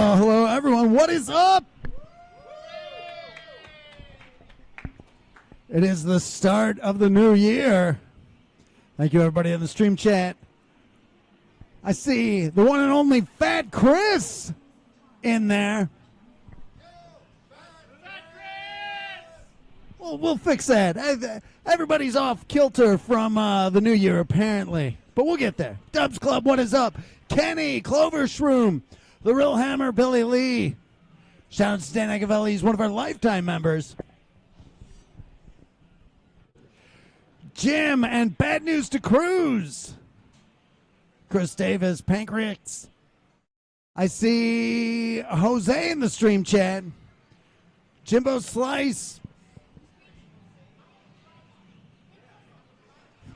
Hello, hello, everyone. What is up? It is the start of the new year. Thank you, everybody in the stream chat. I see the one and only Fat Chris in there. Well, we'll fix that. Everybody's off kilter from the new year, apparently. But we'll get there. Dubs Club, what is up? Kenny, Clover Shroom, The Real Hammer, Billy Lee. Shout out to Stan Agavelli. He's one of our lifetime members. Jim and Bad News to Cruz. Chris Davis, Pancreas. I see Jose in the stream chat. Jimbo Slice.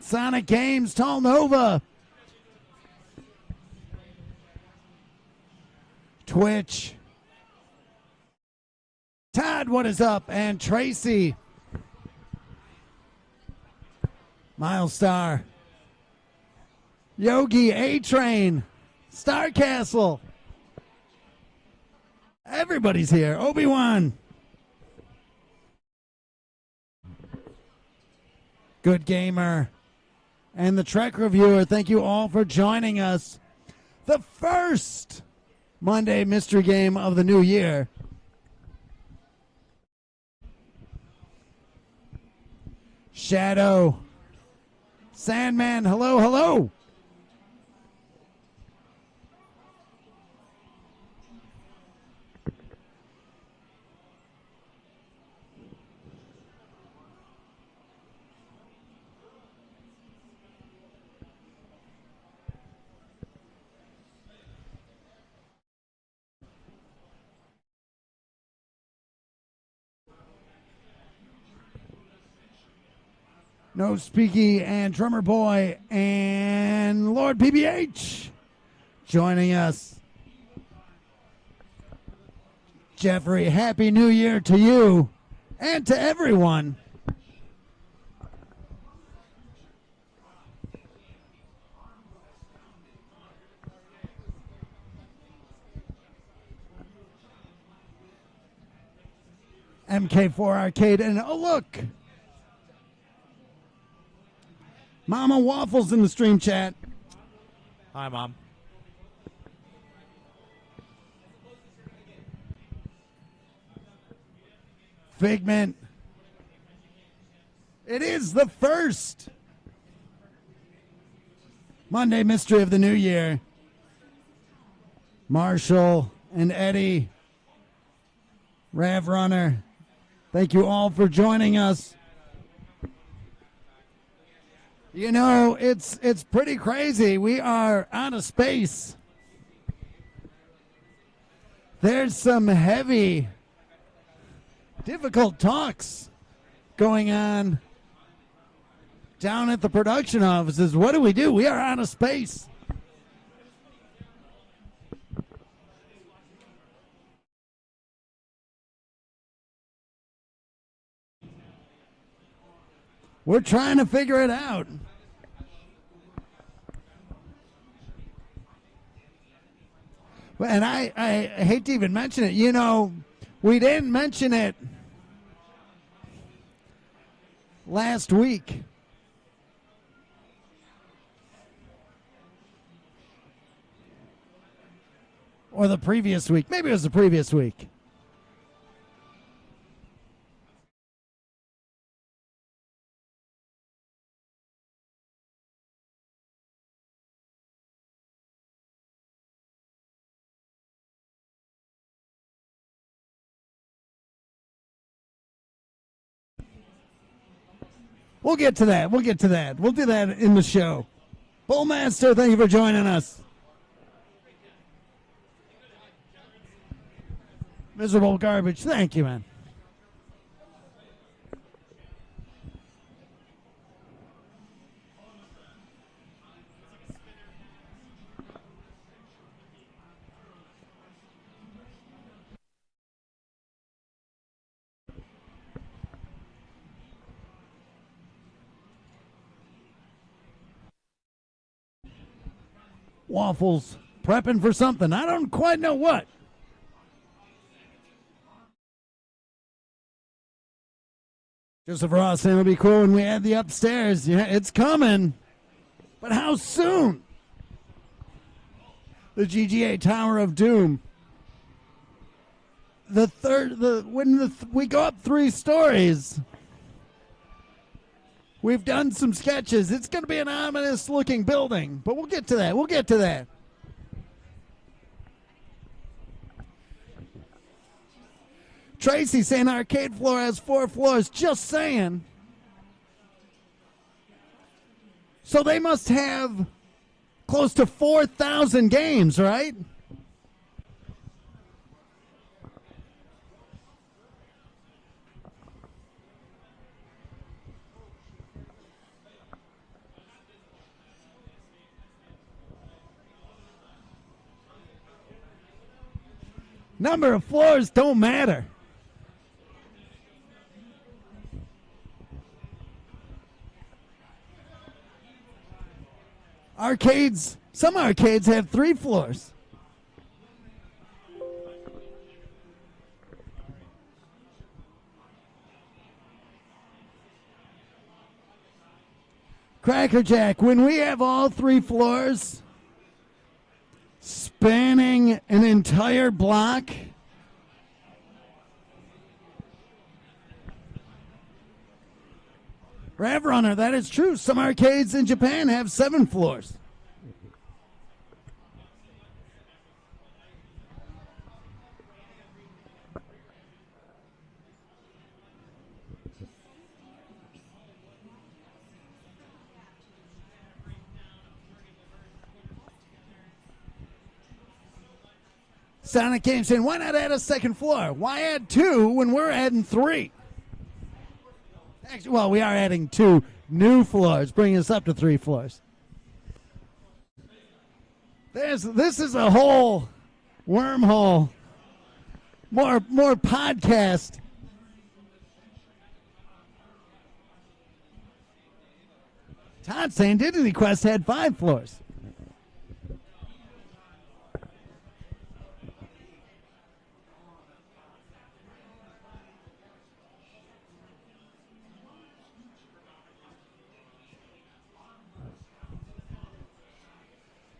Sonic Games, Tall Nova. Twitch. Todd, what is up? And Tracy. Milestar. Yogi, A-Train. Star Castle. Everybody's here. Obi-Wan. Good Gamer. And the Trek Reviewer. Thank you all for joining us. The first Monday mystery game of the new year. Shadow. Sandman, hello, hello. No Speaky and Drummer Boy and Lord PBH joining us. Jeffrey, Happy New Year to you and to everyone. MK4 Arcade, and oh look, Mama Waffles in the stream chat. Hi, Mom. Figment. It is the first Monday mystery of the new year. Marshall and Eddie, Rav Runner, thank you all for joining us. You know, it's pretty crazy. We are out of space. There's some heavy, difficult talks going on down at the production offices. What do? We are out of space. We're trying to figure it out. And I hate to even mention it. You know, we didn't mention it last week. Or the previous week. Maybe it was the previous week. We'll get to that. We'll get to that. We'll do that in the show. Bullmaster, thank you for joining us. Miserable Garbage, thank you, man. Waffles prepping for something. I don't quite know what. Joseph Ross saying it'll be cool when we add the upstairs. Yeah, it's coming. But how soon? The GGA Tower of Doom. We go up 3 stories. We've done some sketches. It's going to be an ominous looking building, but we'll get to that. Tracy saying arcade floor has 4 floors. Just saying. So they must have close to 4,000 games, right? Number of floors don't matter. Some arcades have 3 floors. Crackerjack, when we have all 3 floors spanning an entire block, Rav Runner, that is true. Some arcades in Japan have 7 floors. Sonic Game saying, why not add a 2nd floor? Why add 2 when we're adding 3? Actually, well, we are adding 2 new floors, bringing us up to 3 floors. This is a whole wormhole. More podcast. Todd saying Disney Quest had 5 floors.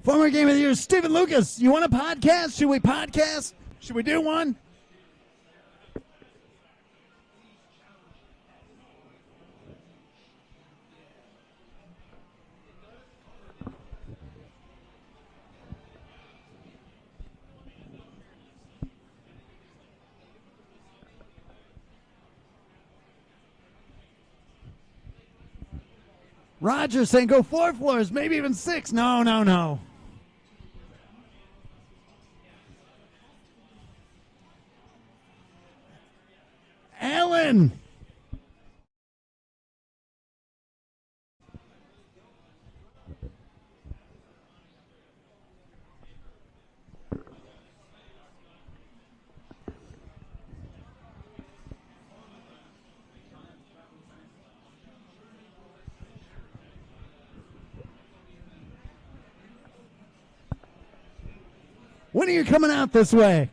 Former Game of the Year, Stephen Lucas. You want a podcast? Should we podcast? Should we do one? Roger saying go 4 floors, maybe even 6. No. Alan. When are you coming out this way?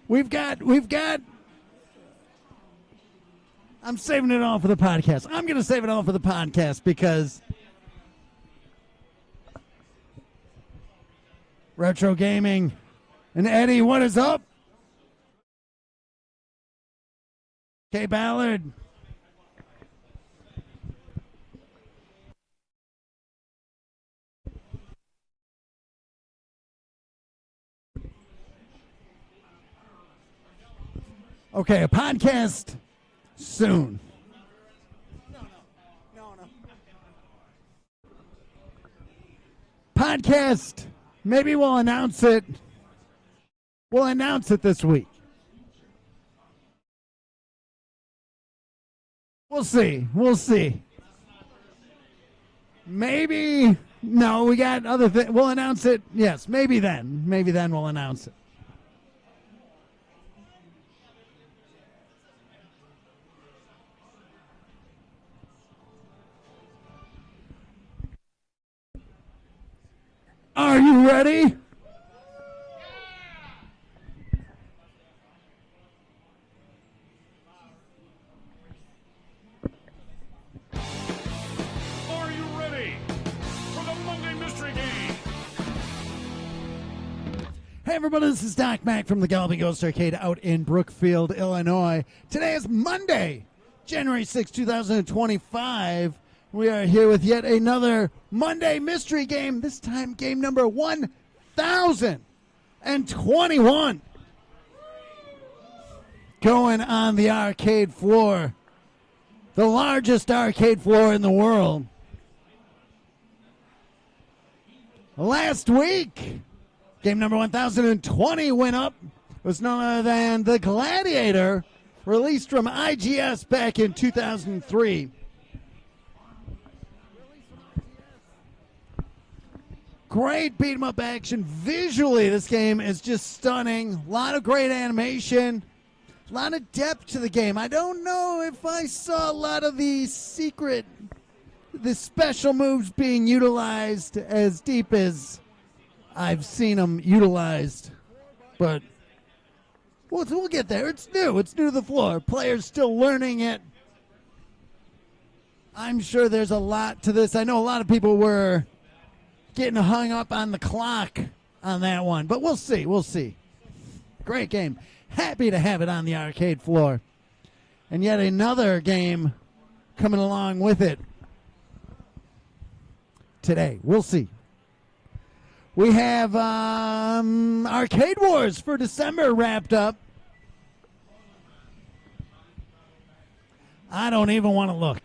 We've got. I'm saving it all for the podcast. I'm going to save it all for the podcast because Retro Gaming and Eddie, what is up? Kay Ballard. Okay, a podcast soon. No. podcast. Maybe we'll announce it. We'll announce it this week. We'll see. We'll see. Maybe. No, we got other things. We'll announce it. Yes, maybe then. Maybe then we'll announce it. Are you ready? Are you ready for the Monday Mystery Game? Hey everybody, this is Doc Mack from the Galloping Ghost Arcade out in Brookfield, Illinois. Today is Monday, January 6, 2025. We are here with yet another Monday Mystery Game, this time game number 1021. Going on the arcade floor, the largest arcade floor in the world. Last week, game number 1020 went up. It was none other than the Gladiator, released from IGS back in 2003. Great beat-em-up action. Visually, this game is just stunning. A lot of great animation. A lot of depth to the game. I don't know if I saw a lot of the special moves being utilized as deep as I've seen them utilized. But we'll get there. It's new. It's new to the floor. Players still learning it. I'm sure there's a lot to this. I know a lot of people were getting hung up on the clock on that one. But we'll see. We'll see. Great game. Happy to have it on the arcade floor. And yet another game coming along with it today. We'll see. We have Arcade Wars for December wrapped up. I don't even want to look.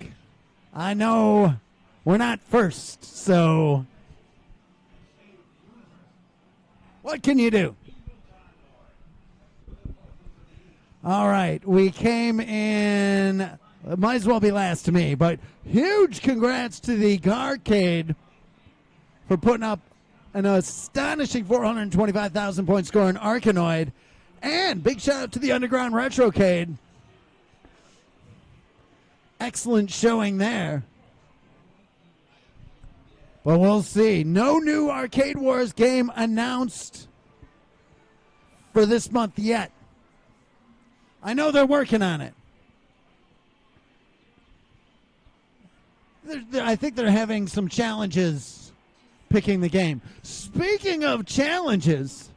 I know we're not first, so what can you do? All right, we came in, it might as well be last to me, but huge congrats to the Garcade for putting up an astonishing 425,000 point score in Arkanoid, and big shout out to the Underground Retrocade. Excellent showing there. But we'll see. No new Arcade Wars game announced for this month yet. I know they're working on it. I think they're having some challenges picking the game. Speaking of challenges,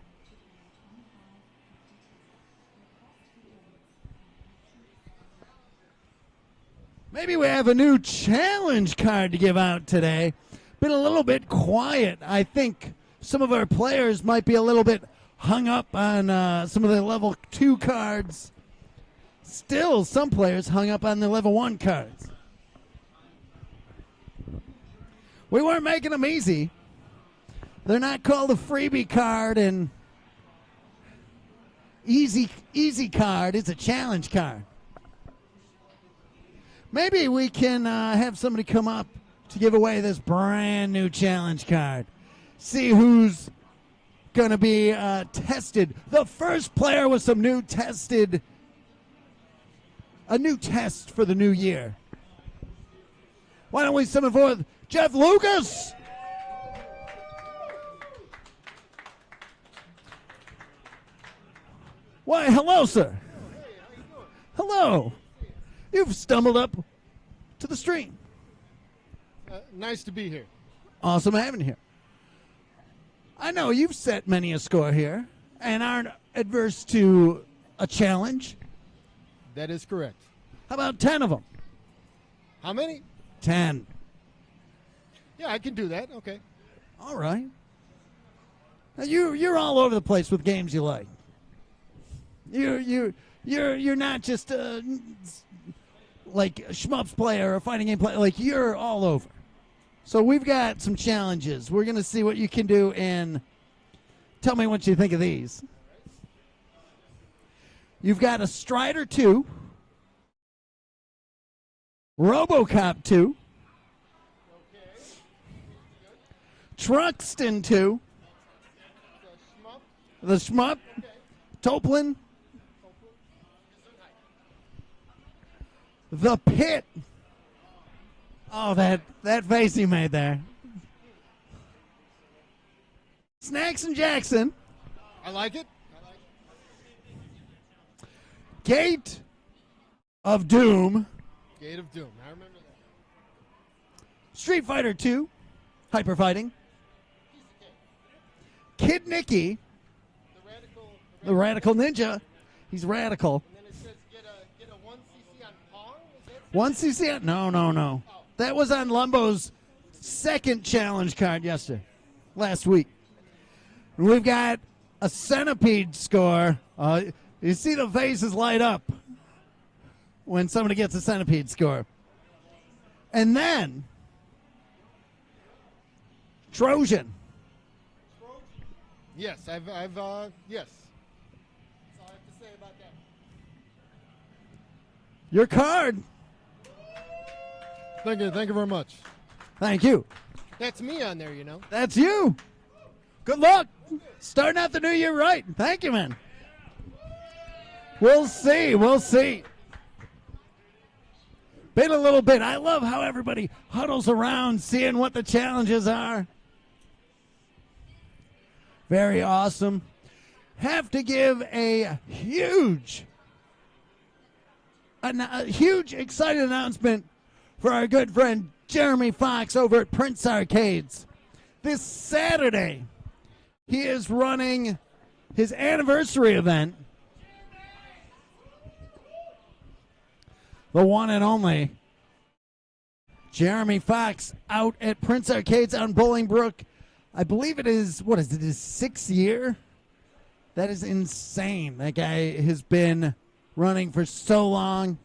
maybe we have a new challenge card to give out today. Been a little bit quiet. I think some of our players might be a little bit hung up on some of the level 2 cards. Still, some players hung up on the level 1 cards. We weren't making them easy. They're not called a freebie card and easy card. It's a challenge card. Maybe we can have somebody come up to give away this brand new challenge card. See who's going to be tested. The first player with some new tested, a new test for the new year. Why don't we summon forth Jeff Lucas? Why, hello, sir. Hello. You've stumbled up to the stream. Nice to be here. Awesome having you here. I know you've set many a score here and aren't adverse to a challenge. That is correct. How about 10 of them? How many? 10. Yeah, I can do that. Okay. All right. Now you're all over the place with games you like. You're not just like a shmups player or a fighting game player. Like, you're all over. So we've got some challenges. We're going to see what you can do in. Tell me what you think of these. You've got a Strider 2, RoboCop 2, Truxton 2, the Shmup, Toplin, The Pit. Oh, that face he made there. Snacks and Jackson. I like it. Gate of Doom. Gate of Doom. I remember that. Street Fighter 2. Hyper Fighting. Kid Nicky. The Radical Ninja. He's radical. And then it says get a 1cc on Pong. Is that 1cc? No. That was on Lumbo's second challenge card last week. And we've got a Centipede score. You see the faces light up when somebody gets a Centipede score. And then Trojan. Yes, I've yes. That's all I have to say about that. Your card. Thank you very much. Thank you. That's me on there, you know. That's you. Good luck. Starting out the new year right. Thank you, man. We'll see. Been a little bit. I love how everybody huddles around seeing what the challenges are. Very awesome. Have to give a huge excited announcement for our good friend Jeremy Fox over at Prince Arcades. This Saturday, he is running his anniversary event. The one and only Jeremy Fox out at Prince Arcades on Bolingbrook. I believe it is, his 6th year? That is insane. That guy has been running for so long,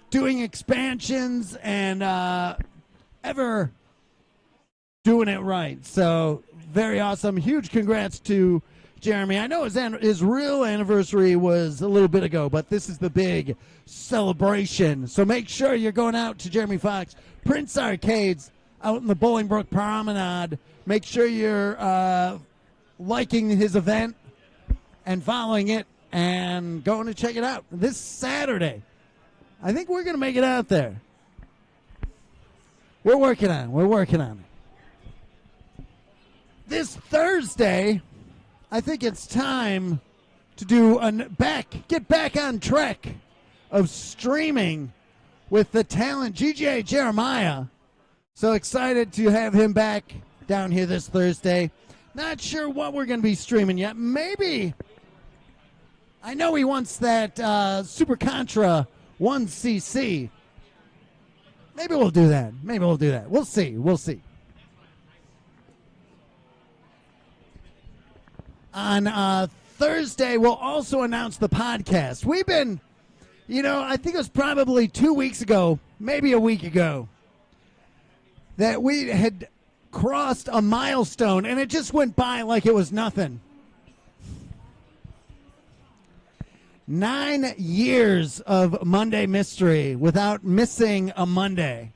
doing expansions and ever doing it right. So very awesome. Huge congrats to Jeremy. I know his real anniversary was a little bit ago, but this is the big celebration. So make sure you're going out to Jeremy Fox, Prince Arcades, out in the Bolingbrook Promenade. Make sure you're liking his event and following it and going to check it out this Saturday. I think we're going to make it out there. We're working on it. This Thursday, I think it's time to do get back on track of streaming with the talent GJ Jeremiah. So excited to have him back down here this Thursday. Not sure what we're going to be streaming yet. Maybe, I know he wants that Super Contra 1cc. Maybe we'll do that. We'll see. On Thursday, we'll also announce the podcast. We've been, I think it was probably 2 weeks ago, maybe a week ago, that we had crossed a milestone, and it just went by like it was nothing. 9 years of Monday Mystery without missing a Monday.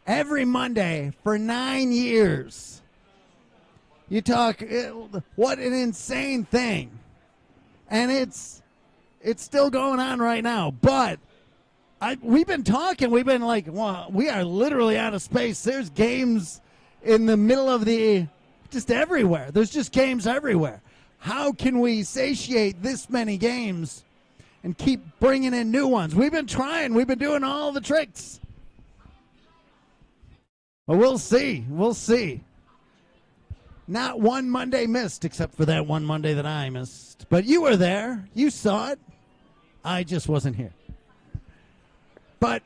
Every Monday for 9 years. You talk, what an insane thing. And it's still going on right now. But we've been talking, we've been like, well, we are literally out of space. There's games in the middle of just everywhere. There's just games everywhere. How can we satiate this many games and keep bringing in new ones? We've been trying. We've been doing all the tricks. But we'll see. Not one Monday missed, except for that one Monday that I missed. But you were there. You saw it. I just wasn't here. But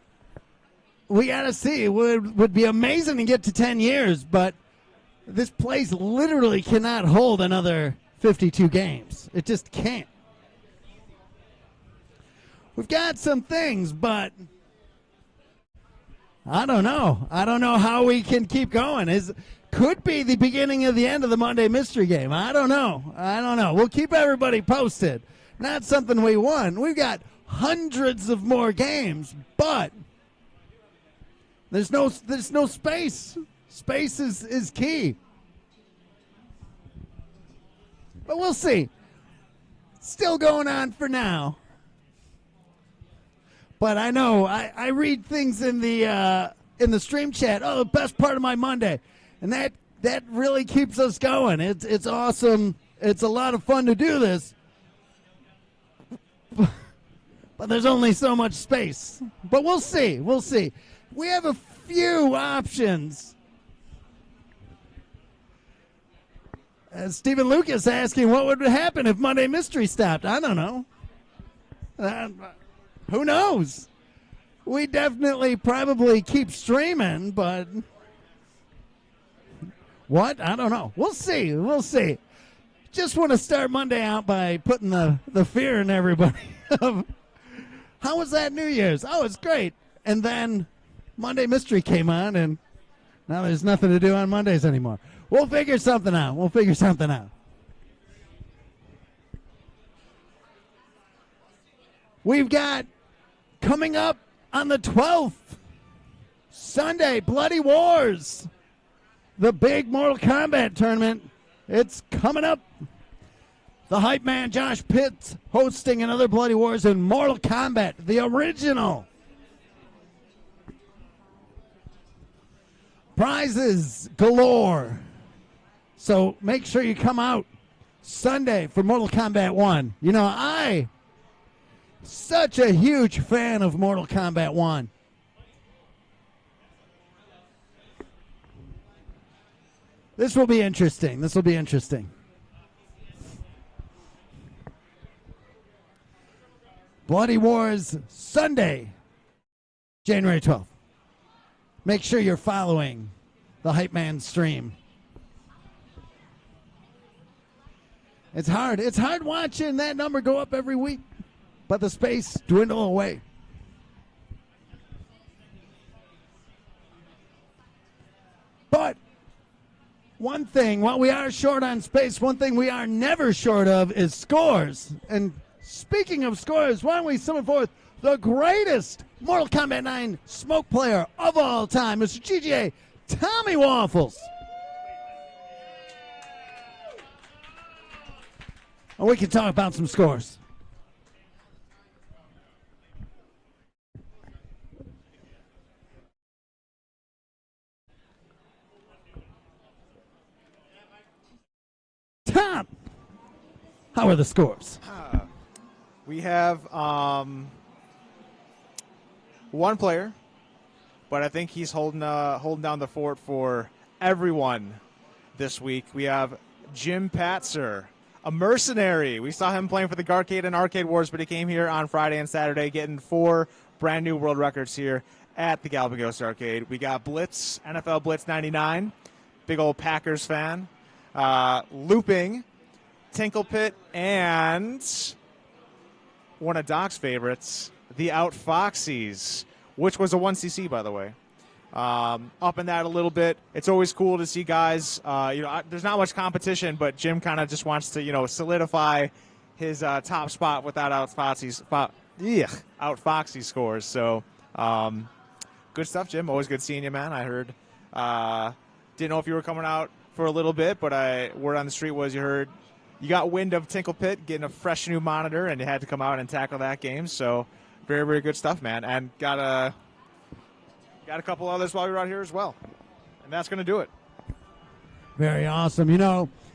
we got to see. It would be amazing to get to 10 years, but this place literally cannot hold another 52 games. It just can't. We've got some things, but I don't know. I don't know how we can keep going. Could be the beginning of the end of the Monday Mystery Game. I don't know. We'll keep everybody posted. Not something we won. We've got hundreds of more games, but there's no space. Space is key. But we'll see. Still going on for now. But I know I read things in the stream chat. Oh, the best part of my Monday, and that really keeps us going. It's awesome. It's a lot of fun to do this, but there's only so much space. But we'll see. We'll see. We have a few options. Stephen Lucas asking what would happen if Monday Mystery stopped. I don't know. Who knows? We definitely probably keep streaming, but what? I don't know. We'll see. We'll see. Just want to start Monday out by putting the fear in everybody. How was that New Year's? Oh, it's great. And then Monday Mystery came on, and now there's nothing to do on Mondays anymore. We'll figure something out. We've got coming up on the 12th, Sunday, Bloody Wars, the big Mortal Kombat tournament. It's coming up. The hype man Josh Pitts hosting another Bloody Wars in Mortal Kombat, the original. Prizes galore. So make sure you come out Sunday for Mortal Kombat 1. You know, such a huge fan of Mortal Kombat 1. This will be interesting. Bloody Wars Sunday, January 12th. Make sure you're following the Hype Man stream. It's hard. It's hard watching that number go up every week, but the space dwindle away. But one thing, while we are short on space, one thing we are never short of is scores. And speaking of scores, why don't we summon forth the greatest Mortal Kombat 9 smoke player of all time, Mr. GGA Tommy Waffles. And we can talk about some scores. Tom, how are the scores? We have one player, but I think he's holding down the fort for everyone this week. We have Jim Patzer, a mercenary. We saw him playing for the Garcade and Arcade Wars, but he came here on Friday and Saturday getting 4 brand new world records here at the Galloping Ghost Arcade. We got Blitz, NFL Blitz 99, big old Packers fan. Looping, Tinkle Pit, and one of Doc's favorites, the Outfoxies, which was a 1cc, by the way. Up in that a little bit. It's always cool to see guys. There's not much competition, but Jim kind of just wants to, solidify his top spot with that Outfoxy scores. So, good stuff, Jim. Always good seeing you, man. I heard. Didn't know if you were coming out for a little bit, but word on the street was you got wind of Tinkle Pit getting a fresh new monitor, and you had to come out and tackle that game. So, very, very good stuff, man. And got a couple others while we were out here as well. And that's going to do it. Very awesome.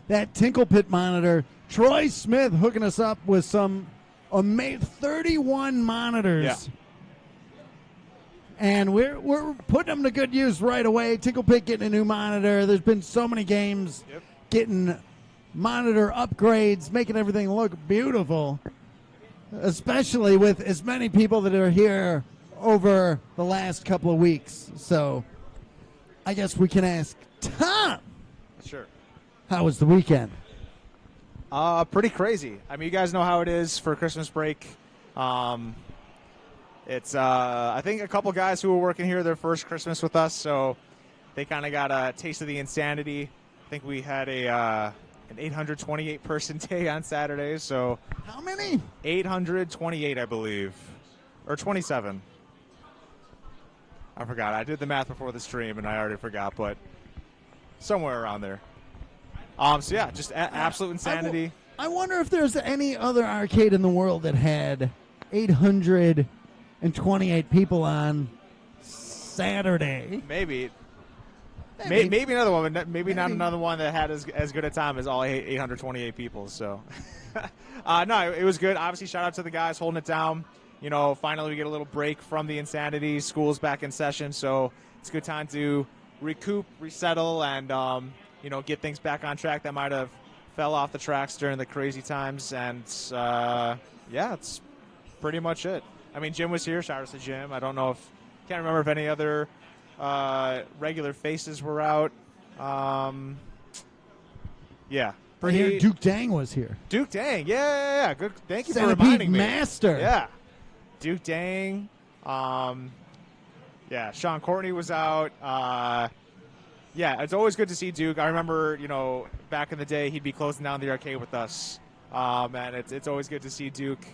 That Tinkle Pit monitor, Troy Smith hooking us up with some 31 monitors. Yeah. And we're putting them to good use right away. Tinkle Pit getting a new monitor. There's been so many games getting monitor upgrades, making everything look beautiful, especially with as many people that are here over the last couple of weeks. So I guess we can ask Tom. Sure. How was the weekend? Pretty crazy. I mean, you guys know how it is for Christmas break. It's I think a couple guys who were working here their first Christmas with us, so they kind of got a taste of the insanity. I think we had an 828 person day on Saturday, so How many? 828, I believe, or 27. I forgot. I did the math before the stream, and I already forgot, but somewhere around there. So yeah, just absolute insanity. I wonder if there's any other arcade in the world that had 828 people on Saturday. Maybe another one, but maybe not another one that had as good a time as all 828 people. So, no, it was good. Obviously, shout out to the guys holding it down. You know, finally we get a little break from the insanity. School's back in session, so it's a good time to recoup, resettle, and you know, get things back on track that might have fell off the tracks during the crazy times. And yeah, it's pretty much it. I mean, Jim was here. Shout out to Jim. I don't know if can't remember if any other regular faces were out. Yeah. I hear Duke Dang was here. Duke Dang, yeah. Good. Thank you for Centipede reminding me. Master. Yeah. Duke Dang. Yeah, Sean Courtney was out. Yeah, it's always good to see Duke. I remember, you know, back in the day, he'd be closing down the arcade with us. And it's always good to see Duke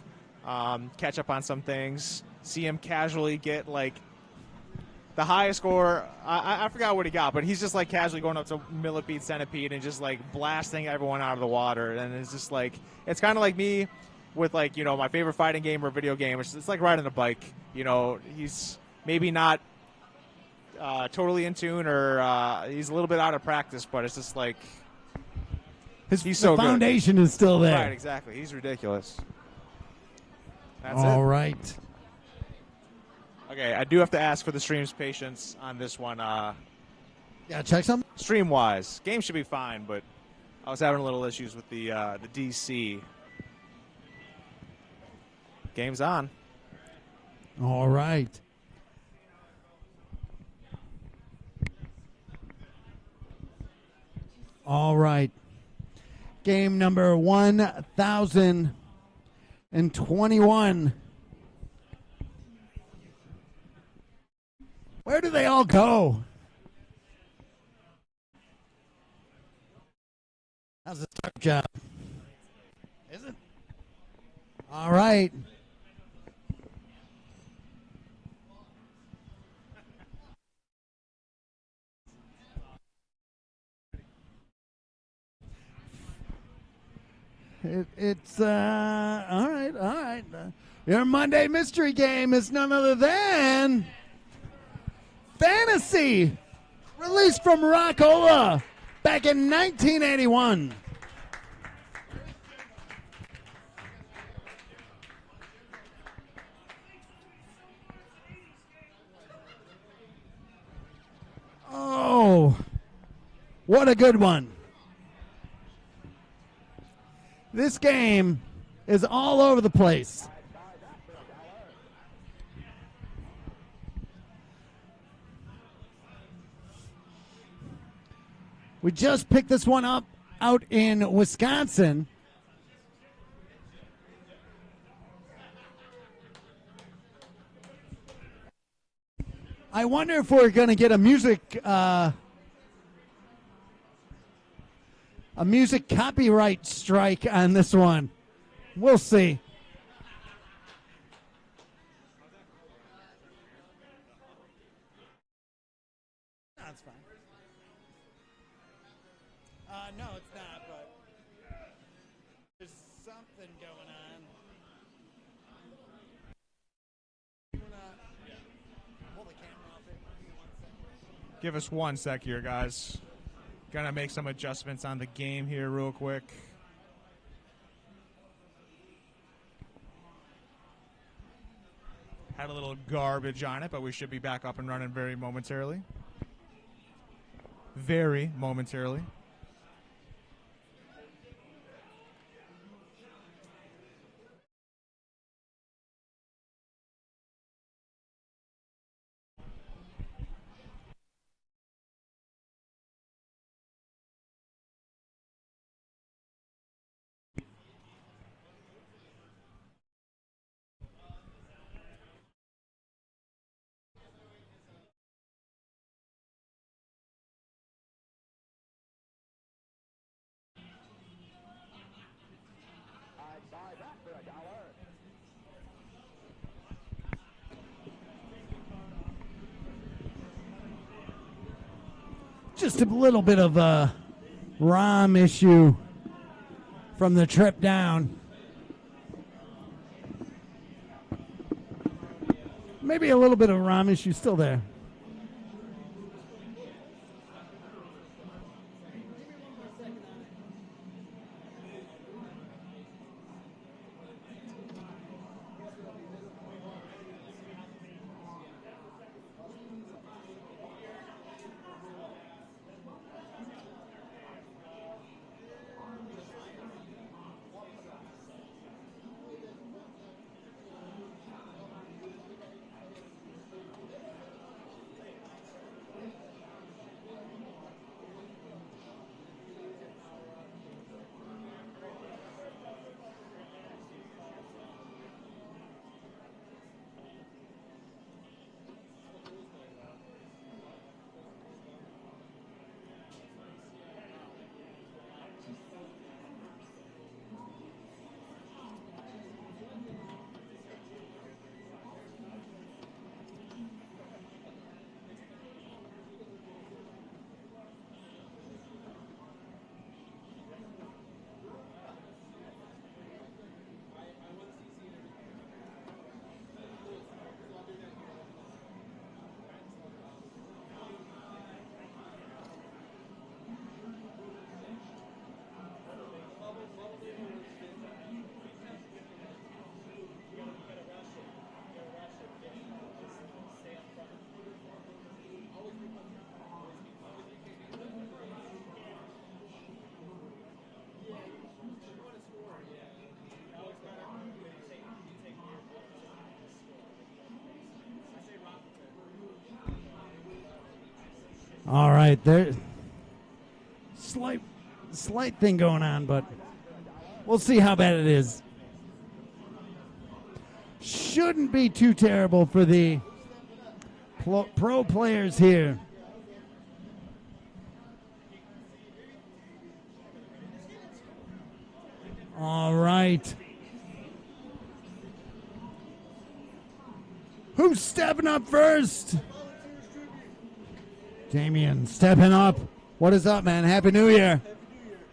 catch up on some things. See him casually get, like, the highest score. I forgot what he got, but he's just, like, casually going up to Millipede Centipede and just, like, blasting everyone out of the water. And it's just, like, it's kind of like me with, like, you know, my favorite fighting game or video game. It's like riding a bike. You know, he's maybe not totally in tune, or he's a little bit out of practice, but it's just like he's so good. The foundation is still there. Right, exactly. He's ridiculous. That's All it. right. Okay, I do have to ask for the stream's patience on this one. Yeah, check some. Stream-wise, game should be fine, but I was having a little issues with the DC. Game's on. All right. All right. Game number 1021. Where do they all go? How's the start job? Is it? All right. It's all right. Your Monday mystery game is none other than Fantasy, released from Rockola back in 1981. Oh, what a good one. This game is all over the place. We just picked this one up out in Wisconsin. I wonder if we're going to get a music copyright strike on this one. We'll see. That's fine. No, it's not, but there's something going on. You wanna pull the camera off it? Give us 1 sec here, guys. Gonna make some adjustments on the game here real quick. Had a little garbage on it, but we should be back up and running very momentarily. Very momentarily. Just a little bit of a ROM issue from the trip down. Maybe a little bit of ROM issue still there. All right, there. Slight thing going on, but we'll see how bad it is. Shouldn't be too terrible for the pro players here. All right. Who's stepping up first? Damien stepping up. What is up, man? Happy New Year.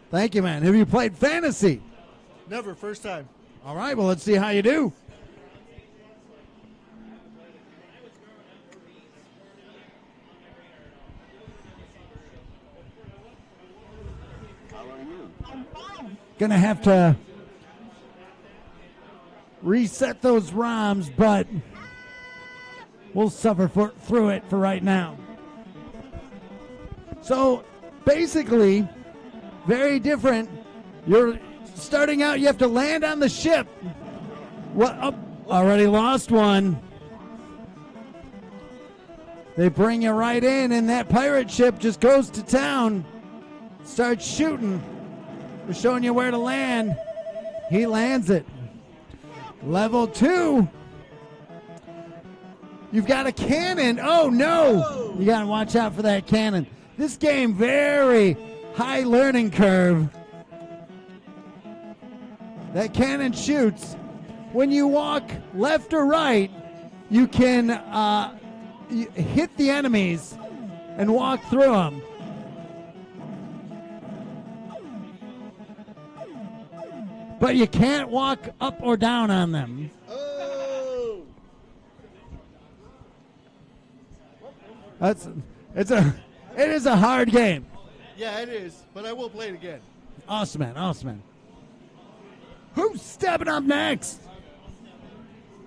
Thank you, man. Have you played fantasy? Never, first time. All right, well, let's see how you do. Gonna have to reset those ROMs, but we'll suffer through it for right now. So basically, very different. You're starting out, you have to land on the ship. What? Oh, already lost one. They bring you right in, and that pirate ship just goes to town, starts shooting. We're showing you where to land. He lands it. Level 2. You've got a cannon. Oh, no. You got to watch out for that cannon. This game, very high learning curve. That cannon shoots. When you walk left or right, you can hit the enemies and walk through them. But you can't walk up or down on them. Oh! It is a hard game. Yeah, it is, but I will play it again. Awesome, man. Awesome, man. Who's stepping up next?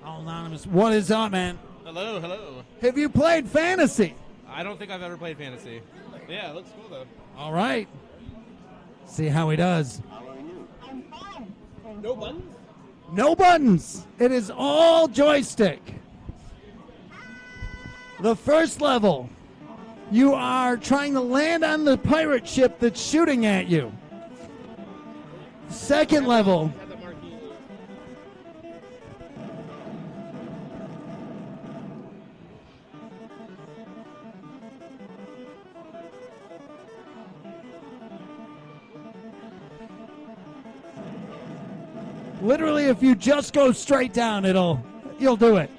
All anonymous. What is up, man? Hello, hello. Have you played fantasy? I don't think I've ever played fantasy. Yeah, it looks cool though. All right. See how he does. No buttons? No buttons. It is all joystick. The first level, you are trying to land on the pirate ship that's shooting at you. Second level, literally, if you just go straight down, you'll do it.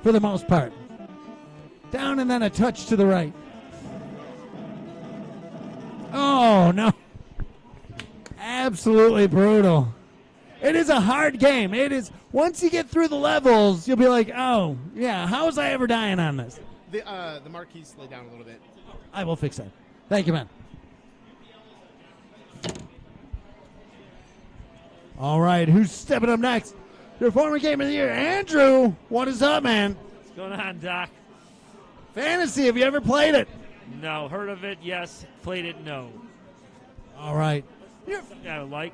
For the most part. Down and then a touch to the right. Oh, no. Absolutely brutal. It is a hard game. It is. Once you get through the levels, you'll be like, oh, yeah, how was I ever dying on this? The marquees lay down a little bit. I will fix that. Thank you, man. All right, who's stepping up next? Your former Game of the Year, Andrew. What is up, man? What's going on, Doc? Fantasy, have you ever played it? No. Heard of it? Yes. Played it? No. All right. Something I would like.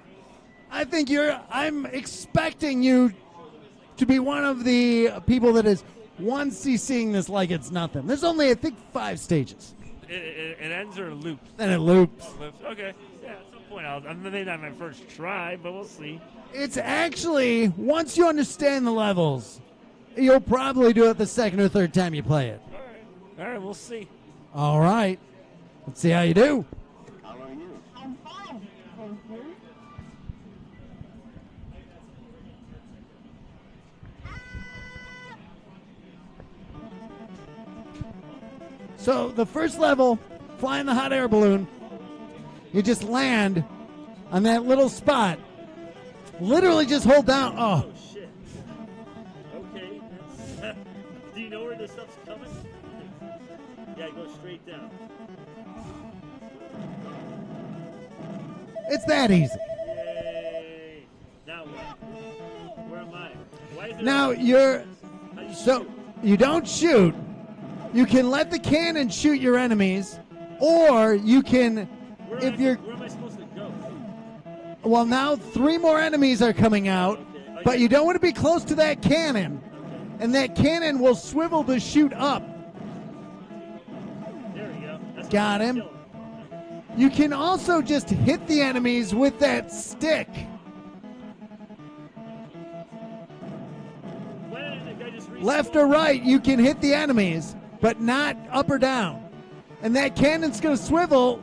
I think I'm expecting you to be one of the people that is once seeing this like it's nothing. There's only, I think, 5 stages. It ends or loops? Then it loops. Okay. Yeah, at some point maybe not my first try, but we'll see. It's actually, once you understand the levels, you'll probably do it the second or third time you play it. All right, we'll see. All right. Let's see how you do. How are you? I'm fine. Thank you. So the first level, flying the hot air balloon, you just land on that little spot. Literally just hold down. Oh, Shit. Okay. Do you know where this stuff's coming? Yeah, go straight down. it's that easy. Yay. Now what? Where am I? Why is there Now How you're, do you so shoot? you don't shoot. You can let the cannon shoot your enemies, or you can, Where if you're, am I supposed to go? well, now 3 more enemies are coming out, but you don't want to be close to that cannon, and that cannon will swivel to shoot up. There we go. That's Got what I'm him. killing. You can also just hit the enemies with that stick. Why didn't the guy just Left respawn? or right, you can hit the enemies, but not up or down. And that cannon's going to swivel.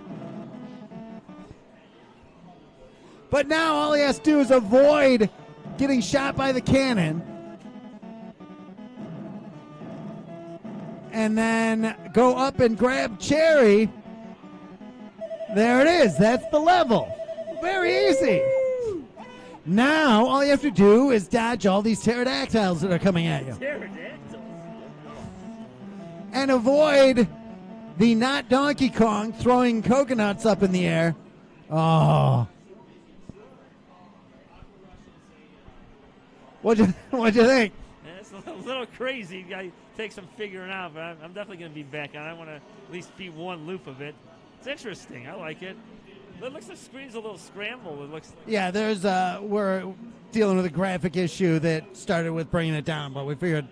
But now all he has to do is avoid getting shot by the cannon. And then go up and grab Cherry. There it is. That's the level. Very easy. Now all you have to do is dodge all these pterodactyls that are coming at you. Pterodactyls. And avoid the not Donkey Kong throwing coconuts up in the air. Oh. What'd you think? Yeah, it's a little crazy. I take some figuring out, but I'm definitely going to be back on. I want to at least beat one loop of it. It's interesting. I like it. It looks like the screen's a little scrambled. It looks. Yeah, there's we're dealing with a graphic issue that started with bringing it down, but we figured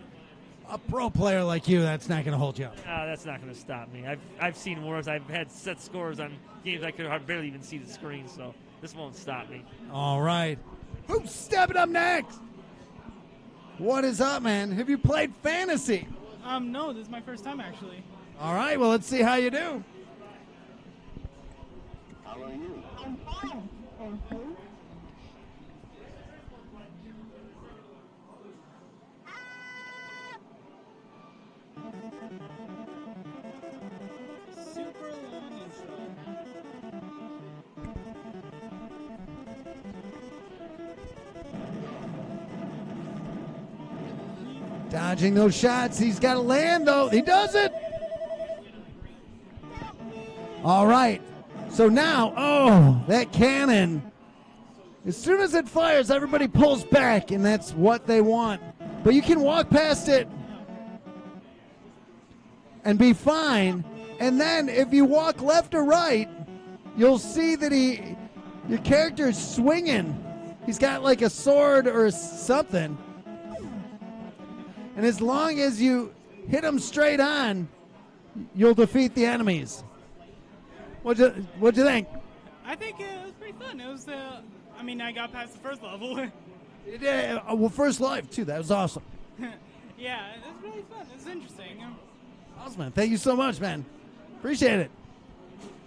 a pro player like you, that's not going to hold you up. That's not going to stop me. I've seen worse. I've had set scores on games I could barely even see the screen, so this won't stop me. All right. Who's stepping up next? What is up, man? Have you played fantasy? No, this is my first time actually. All right, well, let's see how you do. How are you? I'm fine. Thank you. Super long intro. Dodging those shots. He's got to land, though. He does it. All right. So now, oh, that cannon. As soon as it fires, everybody pulls back, and that's what they want. But you can walk past it and be fine. And then if you walk left or right, you'll see that your character is swinging. He's got like a sword or something. And as long as you hit him straight on, you'll defeat the enemies. What'd you think? I think it was pretty fun. It was I got past the first level. Well, first life, too. That was awesome. Yeah, it was really fun. It was interesting. Awesome, man. Thank you so much, man. Appreciate it.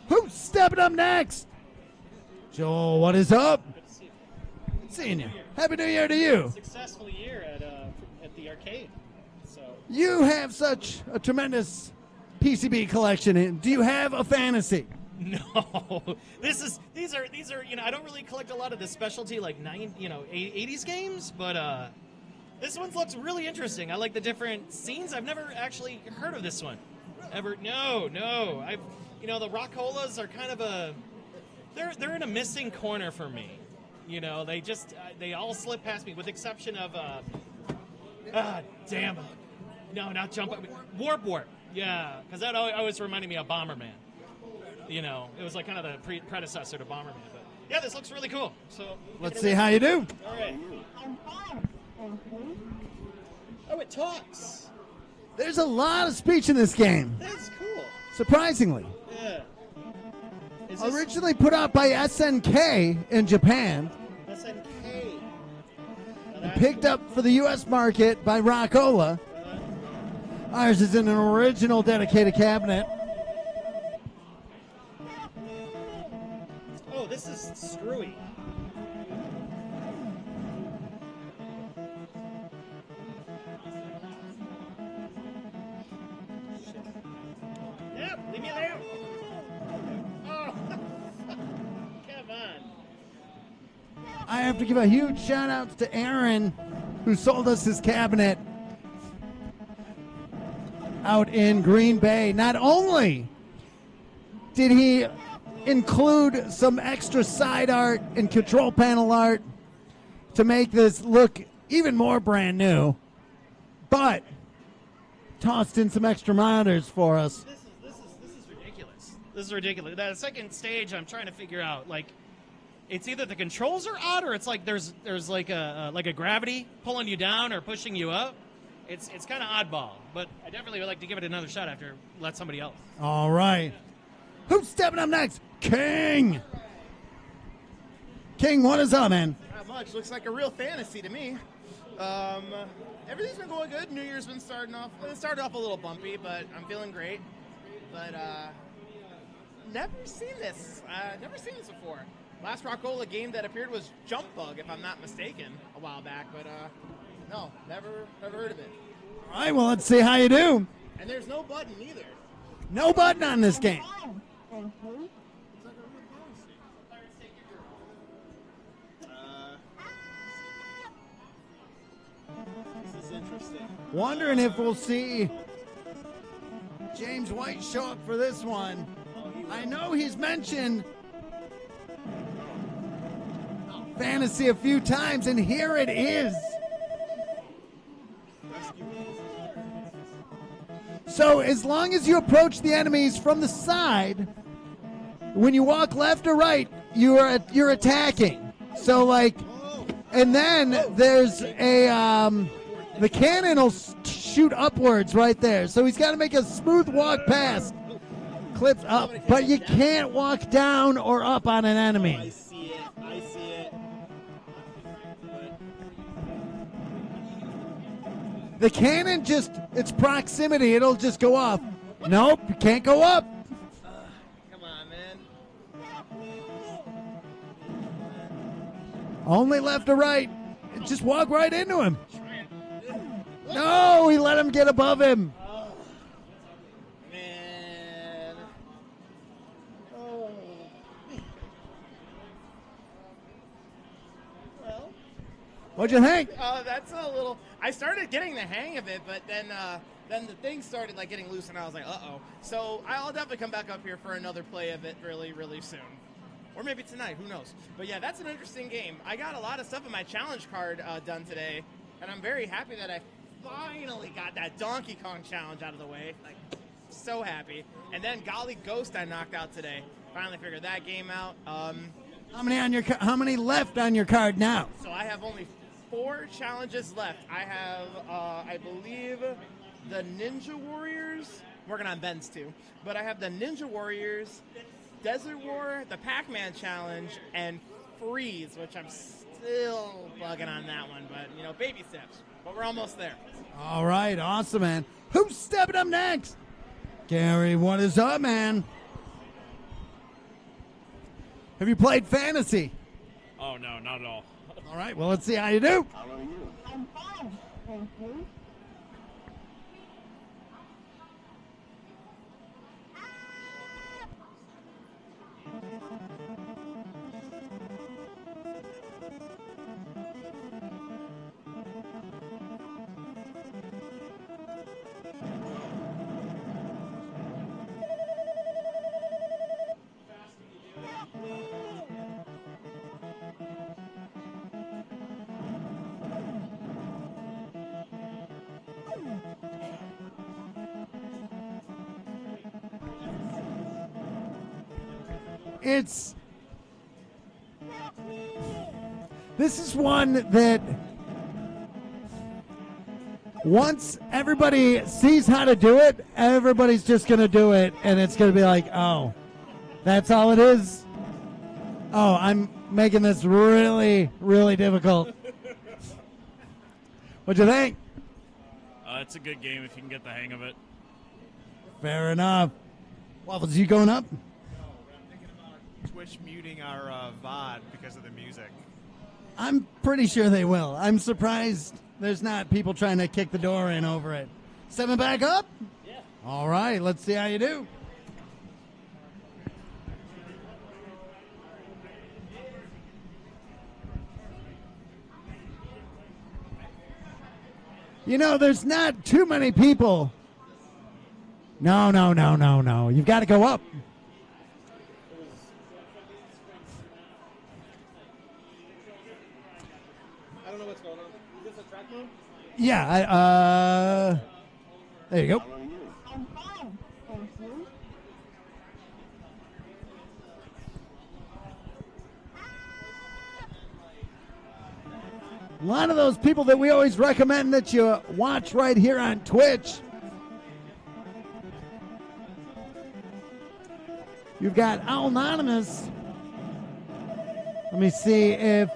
Who's stepping up next? Joel, what is up? Good seeing you. Happy New Year to you. Successful year at the arcade. So You have such a tremendous PCB collection. Do you have a fantasy? No, these are I don't really collect a lot of the specialty like 80s games, but this one looks really interesting. I like the different scenes. I've never actually heard of this one ever. No, I've the Rockolas are kind of they're in a missing corner for me. They all slip past me with the exception of damn, no, not Jump Warp. Yeah, because that always reminded me of Bomberman. It was like kind of the predecessor to Bomberman. But yeah, this looks really cool. So Let's see how you do. All right. Oh, it talks. There's a lot of speech in this game, That's cool. surprisingly. Yeah. Is Originally put out by SNK in Japan, SNK? picked up for the U.S. market by Rockola. Ours is in an original dedicated cabinet. Oh, this is screwy. Yep, leave me alone. Oh, come on. I have to give a huge shout out to Aaron, who sold us his cabinet out in Green Bay. Not only did he include some extra side art and control panel art to make this look even more brand new, but tossed in some extra monitors for us. This is ridiculous. This is ridiculous. That second stage, I'm trying to figure out it's either the controls are odd or it's like there's like a gravity pulling you down or pushing you up. It's kind of oddball, but I definitely would like to give it another shot after let somebody else. All right. Who's stepping up next? King! King, what is up, man? Not much. Looks like a real fantasy to me. Everything's been going good. New Year's been starting off. It started off a little bumpy, but I'm feeling great. But never seen this. Never seen this before. Last Rockola game that appeared was Jump Bug, if I'm not mistaken, a while back. But no, never heard of it. All right, well, let's see how you do. And there's no button either. No button on this game. This is interesting. Wondering if we'll see James White show up for this one. I know he's mentioned fantasy a few times, and here it is. So as long as you approach the enemies from the side, when you walk left or right, you're attacking. So and then there's the cannon will shoot upwards right there. So he's got to make a smooth walk past, clips up, but you can't walk down or up on an enemy. I see it. The cannon it's proximity. It'll just go off. Nope, you can't go up. Come on, man. Only left or right. Just walk right into him. No, he let him get above him. Man. Oh. Well. What'd you think? That's a little. I started getting the hang of it, but then the thing started getting loose, and I was like, uh-oh. So I'll definitely come back up here for another play of it really, really soon. Or maybe tonight, who knows. But yeah, that's an interesting game. I got a lot of stuff in my challenge card done today, and I'm very happy that I finally got that Donkey Kong challenge out of the way. So happy. And then Galloping Ghost I knocked out today. Finally figured that game out. How many left on your card now? So I have only 4 challenges left. I have, I believe, the Ninja Warriors. I'm working on Ben's too. But I have the Ninja Warriors, Desert War, the Pac-Man Challenge, and Freeze, which I'm still bugging on that one. But, baby steps. But we're almost there. All right, awesome, man. Who's stepping up next? Gary, what is up, man? Have you played Fantasy? Oh, no, not at all. All right, well, let's see how you do. How are you? I'm fine. Thank you. This is one that once everybody sees how to do it, everybody's just going to do it, and it's going to be like, oh, that's all it is? Oh, I'm making this really, really difficult. What'd you think? It's a good game if you can get the hang of it. Fair enough. Waffles, you going up? No, I'm thinking about Twitch muting our VOD because of the music. I'm pretty sure they will. I'm surprised there's not people trying to kick the door in over it. Stepping back up? Yeah. All right, let's see how you do. You know, there's not too many people. No. You've got to go up. I don't know what's going on. Is this a track mode? Yeah, there you go. I'm fine, thank you. A lot of those people that we always recommend that you watch right here on Twitch. You've got Anonymous. Let me see if...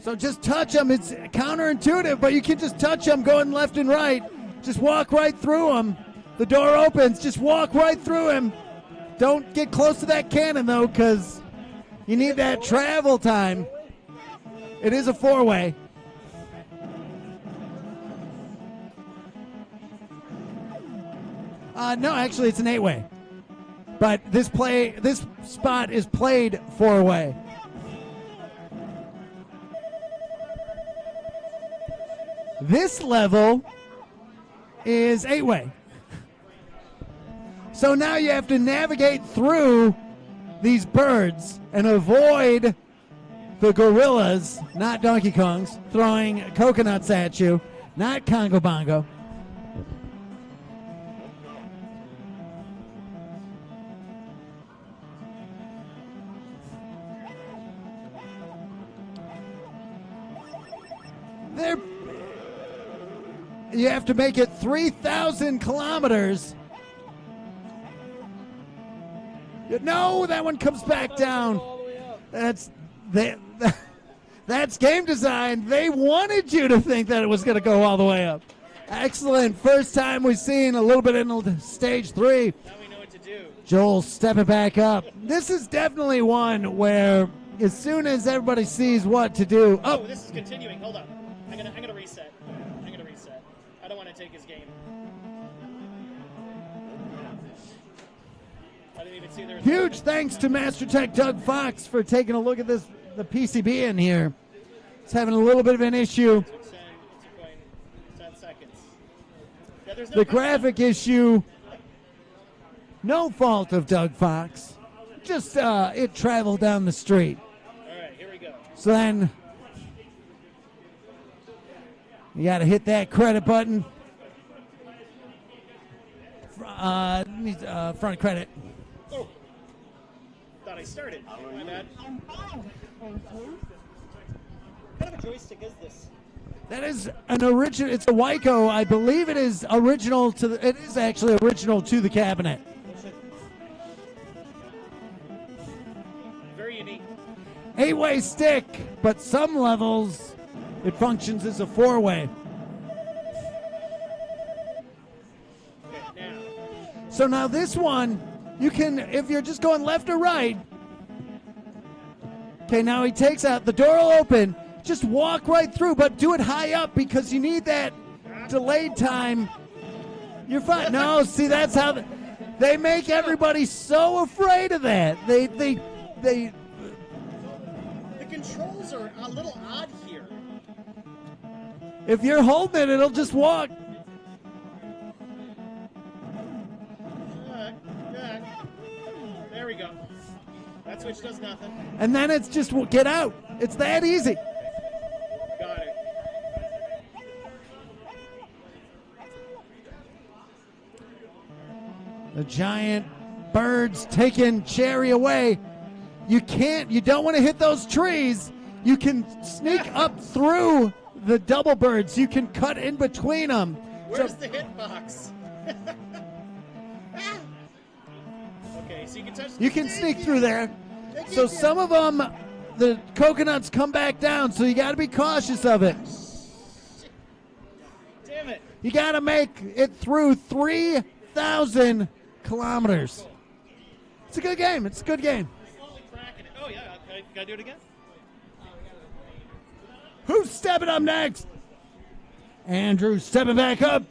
So just touch them. It's counterintuitive, but you can just touch them going left and right. Just walk right through them. The door opens. Just walk right through him. Don't get close to that cannon, though, because you need that travel time. It is a four-way. No, actually, it's an eight-way. But this spot is played four-way. This level is eight-way. So now you have to navigate through these birds and avoid the gorillas, not Donkey Kongs, throwing coconuts at you, not Congo Bongo. You have to make it 3,000 kilometers. No, that one comes back down. That's game design. They wanted you to think that it was going to go all the way up. Excellent. First time we've seen a little bit in stage 3. Now we know what to do. Joel stepping back up. This is definitely one where as soon as everybody sees what to do. Oh, this is continuing. Hold up. I'm gonna reset. I don't want to take his game. I didn't even see there was Huge thanks to Master Tech Doug Fox for taking a look at the PCB in here. It's having a little bit of an issue. 10 seconds. Yeah, there's no The graphic issue, no fault of Doug Fox. Just it traveled down the street. All right, here we go. So then you got to hit that credit button. Front credit. Oh, thought I started. My bad. I'm fine, thank you. What kind of a joystick is this? That is an original. It's a Wyco. I believe it is original to the. It is actually original to the cabinet. Very unique. 8-way stick, but some levels it functions as a 4-way. Okay, now. So now this one, you can, if you're just going left or right. Okay, now he takes out, the door will open. Just walk right through, but do it high up because you need that delayed time. You're fine. No, see, that's how they make everybody so afraid of that. They The controls are a little odd here. If you're holding it, it'll just walk. There we go. That switch does nothing. And then it's just get out. It's that easy. Got it. The giant birds taking Cherry away. You don't want to hit those trees. You can sneak up through the double birds. You can cut in between them. Where's the hitbox? Okay, so you can touch. You can sneak through there. So some of them, the coconuts come back down, so you got to be cautious of it. Damn it. You got to make it through 3,000 kilometers. It's a good game. It's a good game. Oh, yeah. Gotta do it again? Who's stepping up next? Andrew stepping back up.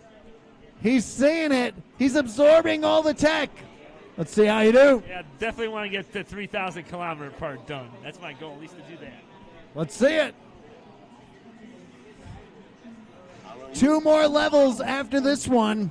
He's seeing it. He's absorbing all the tech. Let's see how you do. Yeah, definitely want to get the 3,000 kilometer part done. That's my goal, at least to do that. Let's see it. 2 more levels after this one.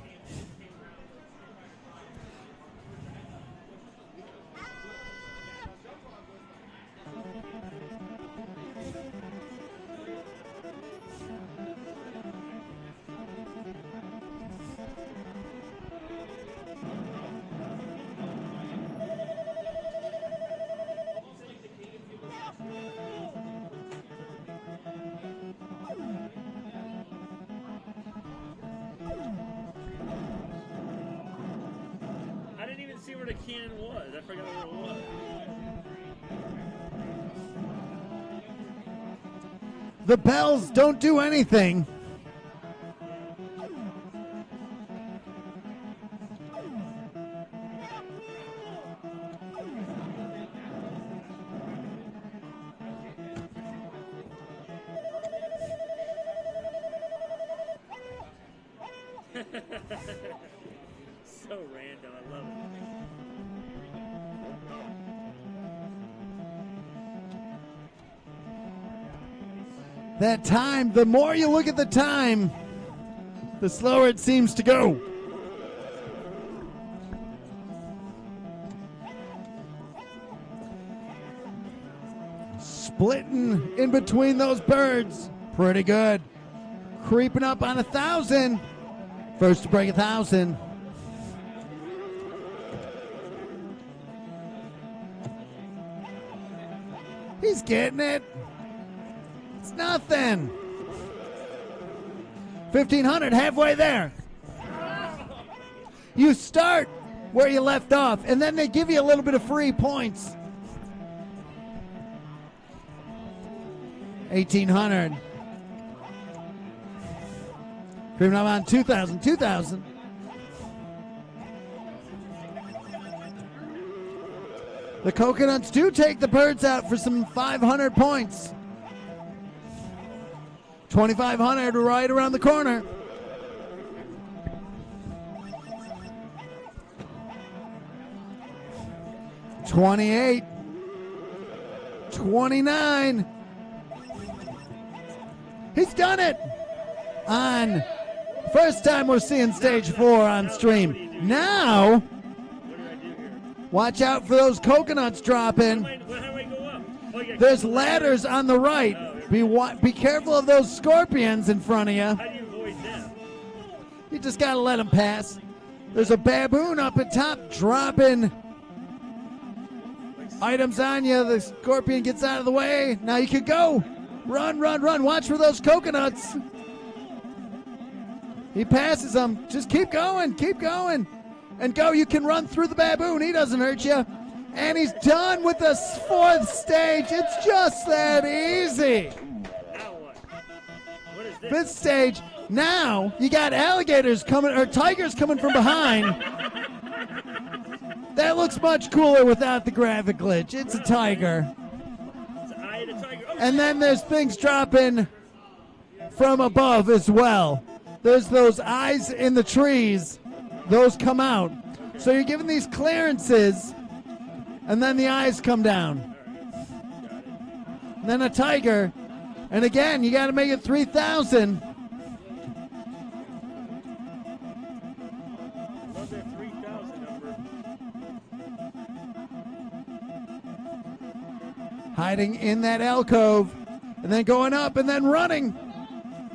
I didn't even see where the cannon was. I forgot where it was. The bells don't do anything. So random. I love it. That time, the more you look at the time, the slower it seems to go. Splitting in between those birds. Pretty good. Creeping up on 1,000. First to break 1,000. He's getting it. It's nothing. 1,500, halfway there. You start where you left off, and then they give you a little bit of free points. 1,800. Creeping up on 2,000, 2,000. The coconuts do take the birds out for some 500 points. 2,500 right around the corner. $28, $29. He's done it. On first time we're seeing stage 4 on stream. Now, watch out for those coconuts dropping. There's ladders on the right. Be careful of those scorpions in front of you. How do you avoid them? You just got to let them pass. There's a baboon up at top dropping items on you. The scorpion gets out of the way. Now you can go. Run, run, run. Watch for those coconuts. He passes them. Just keep going. Keep going. And go. You can run through the baboon. He doesn't hurt you. And he's done with the 4th stage. It's just that easy. Now what? What is this? 5th stage. Now you got alligators coming, or tigers coming from behind. That looks much cooler without the graphic glitch. It's a tiger. It's an eye of the tiger. Oh, And then there's things dropping from above as well. There's those eyes in the trees. Those come out. So you're given these clearances, and then the eyes come down. And then a tiger. And again, you got to make it 3,000. love that 3,000 number. Hiding in that alcove, and then going up, and then running,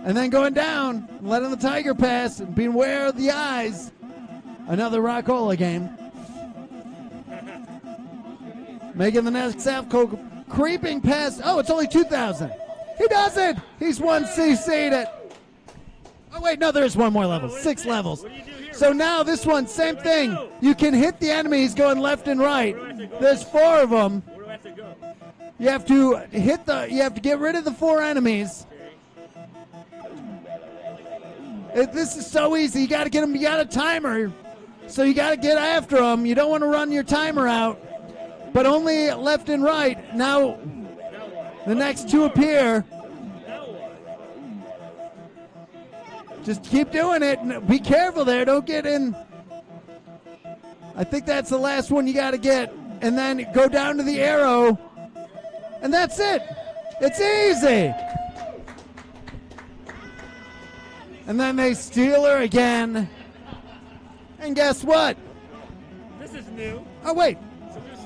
and then going down, letting the tiger pass, and beware of the eyes. Another Rockola game. Making the next half-court, creeping past. Oh, it's only 2,000. He does it. He's 1CC'd it. Oh, wait, no, there's one more level. 6 levels. So now this one, same thing. You can hit the enemies going left and right. There's 4 of them. Where do I have to go? You have to you have to get rid of the 4 enemies. This is so easy. You got to get them. You got a timer, so you got to get after them. You don't want to run your timer out, but only left and right. Now, the next 2 appear. Just keep doing it. Be careful there. Don't get in. I think that's the last one you got to get, and then go down to the arrow, and that's it. It's easy. And then they steal her again. And guess what? This is new. Oh, wait.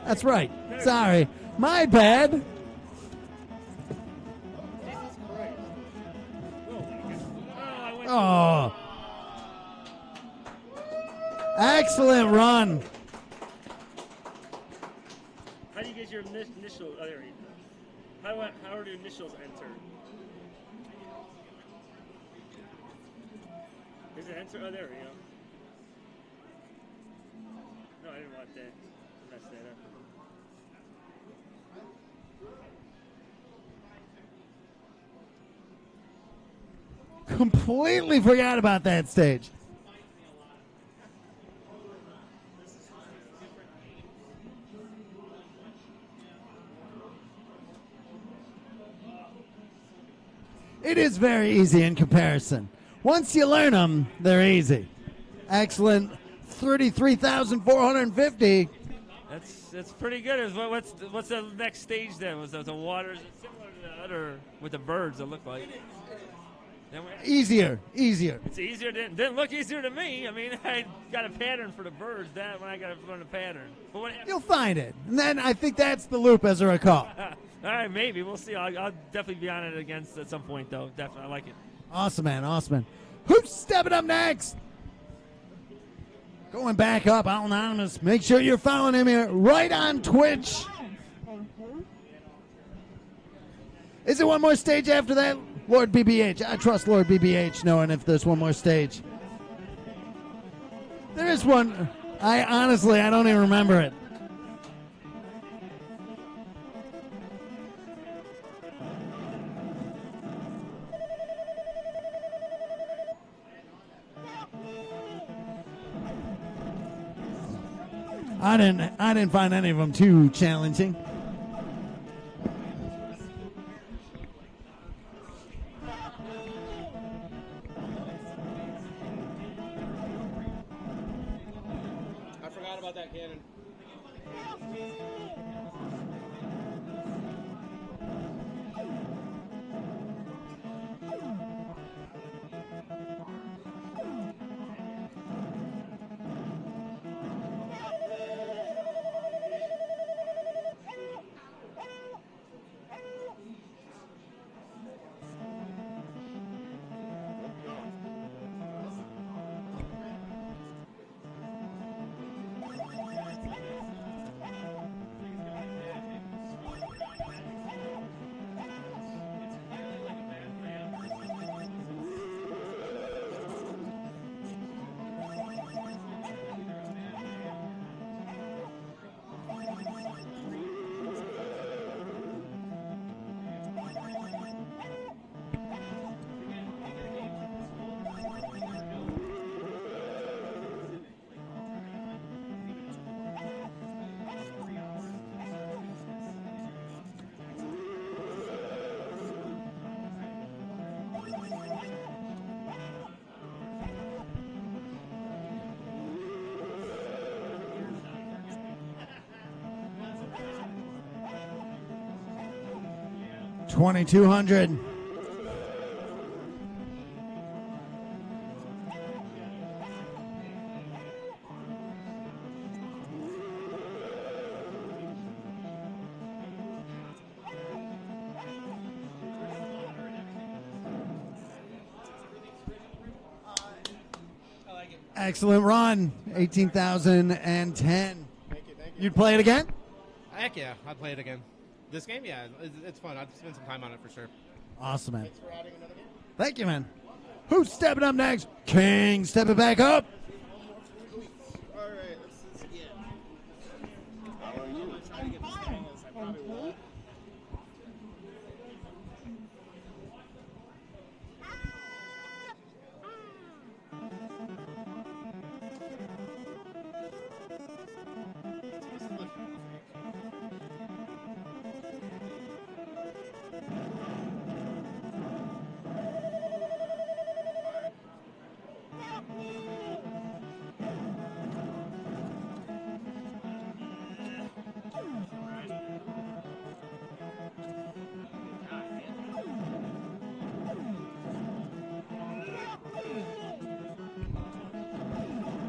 That's right. Sorry. My bad. Oh. Excellent run. How do you get your initial? Oh, there you go. How do initials enter? Is it enter? Oh, there we go. No, I didn't want that. Mess that up. Completely forgot about that stage. It is very easy in comparison. Once you learn them, they're easy. Excellent. 33,450. That's pretty good. What's the next stage then? Was the water similar to the other with the birds? It looked like. Easier. It's easier. Didn't look easier to me. I mean, I got a pattern for the birds. That when I got to learn a pattern. But what, You'll find it. And then I think that's the loop, as I recall. all right, maybe we'll see. I'll definitely be on it against at some point, though. Definitely, I like it. Awesome, man. Awesome, man. Who's stepping up next? Going back up, Al Anonymous. Make sure you're following him here right on Twitch. Is there one more stage after that? Lord BBH. I trust Lord BBH knowing if there's one more stage. There is one. I don't even remember it. I didn't find any of them too challenging. I forgot about that cannon. $2,200. Excellent run. 18,010. Thank you. You'd play it again? Heck yeah, I'd play it again. This game, yeah, it's fun. I'd spend some time on it for sure. Awesome, man. Thanks for adding another game. Thank you, man. Who's stepping up next? King stepping back up. All right, let's get. I'm gonna try to get this thing as I probably will.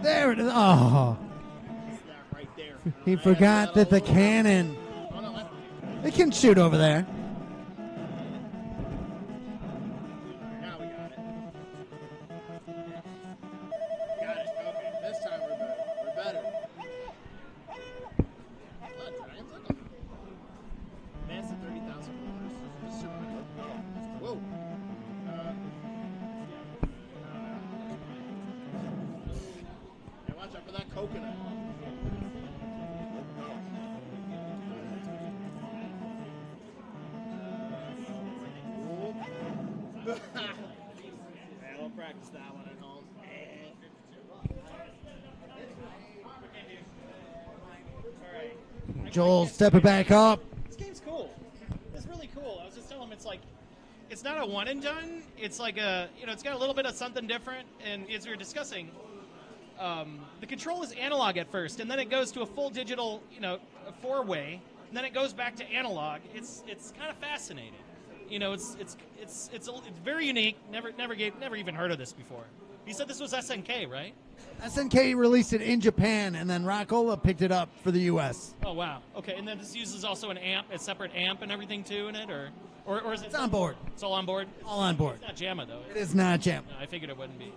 There it is. Oh, That right there. he forgot that the cannon. Oh, no, I- It can shoot over there. Now we got it. Got it. Okay, this time we're better. We're better. Blood dragons. Look. Massive 30,000 boulders. Whoa. Hey, watch out for that coconut. Man, we'll practice that one at home. Alright. Joel stepping back up. This game's cool. It's really cool. I was just telling him it's like, it's not a one and done. It's like a, it's got a little bit of something different. And as we were discussing, the control is analog at first, and then it goes to a full digital, a four-way, and then it goes back to analog. It's kind of fascinating. It's very unique. Never even heard of this before. You said this was SNK, right? SNK released it in Japan, and then Rockola picked it up for the U.S. Oh wow. Okay, and then this uses also an amp, a separate amp and everything too in it, or is it? It's on board. It's all on board. All on board. It's not JAMA though. It is not JAMA. No, I figured it wouldn't be.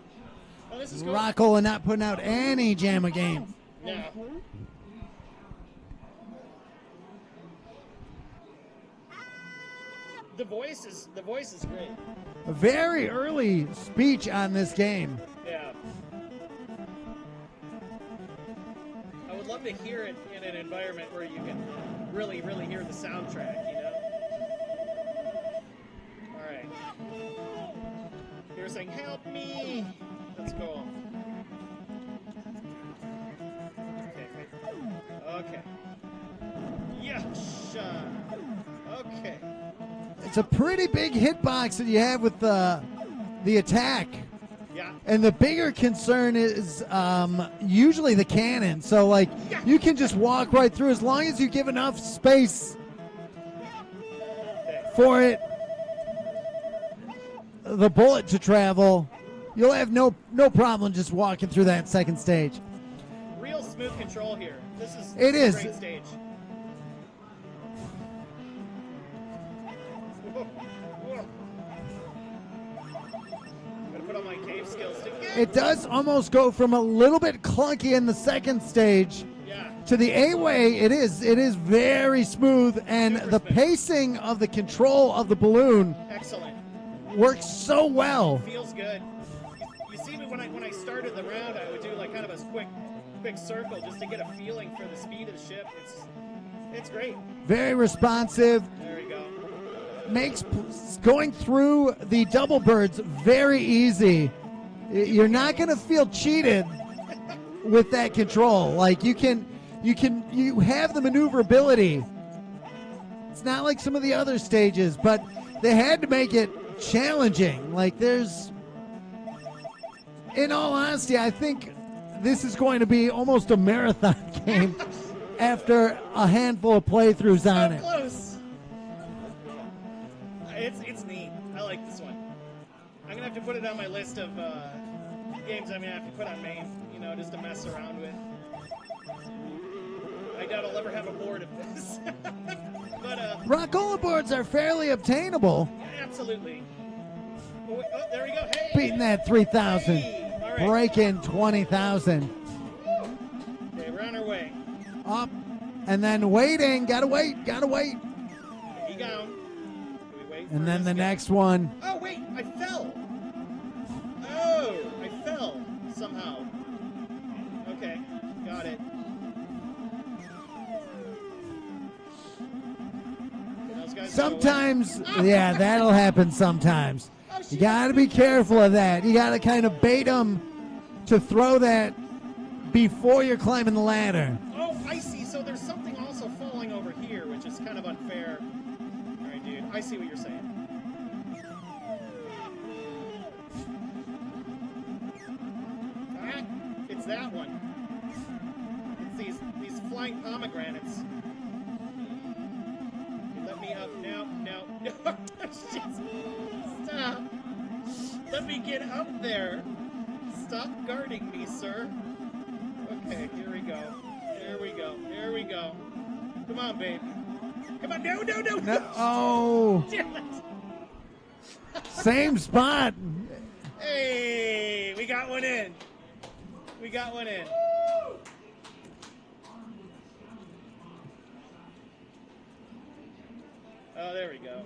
Oh, this is cool. Rockola not putting out any JAMA games. Yeah. The voice is great. A very early speech on this game. Yeah. I would love to hear it in an environment where you can really, really hear the soundtrack, All right. You're saying, help me. Let's go. Okay. Yes. Okay. It's a pretty big hitbox that you have with the attack. Yeah. And the bigger concern is usually the cannon. So, like, you can just walk right through as long as you give enough space for it, the bullet to travel. You'll have no problem just walking through that second stage. Real smooth control here. This is It a is. great stage. Gotta put on my cave skills to get. It does almost go from a little bit clunky in the second stage to the A-way. It is very smooth, and the pacing of the control of the balloon Excellent. works so well. Feels good. You see me when I started the round, I would do like kind of a quick circle just to get a feeling for the speed of the ship. It's great. Very responsive. There we go. Makes going through the double birds very easy. You're not going to feel cheated with that control. Like you have the maneuverability. It's not like some of the other stages, but they had to make it challenging. Like in all honesty, I think this is going to be almost a marathon game after a handful of playthroughs on it. Close. It's neat. I like this one. I'm gonna have to put it on my list of games I'm gonna have to put on main, just to mess around with. I doubt I'll ever have a board of this. But Rockola boards are fairly obtainable. absolutely. Oh, there we go. Hey. Beating that 3,000. Hey. All right. Breaking 20,000. Okay, we're on our way. Up And then waiting. Gotta wait. Here we go. We wait for And then this the guy. next one. Oh, wait, I fell. Oh, I fell somehow. Okay, got it. Okay, those guys Sometimes, go away. yeah, that'll happen sometimes. You got to be careful of that. You got to kind of bait them to throw that before you're climbing the ladder. Oh, I see. So there's something also falling over here, which is kind of unfair. All right, dude. I see what you're saying. Ah, it's that one. It's these flying pomegranates. Let me up. No. Shit. Stop. Let me get up there. Stop guarding me, sir. Okay, here we go. Here we go. Come on, babe. Come on. No. Oh. Damn it. Same spot. Hey, we got one in. Oh, there we go.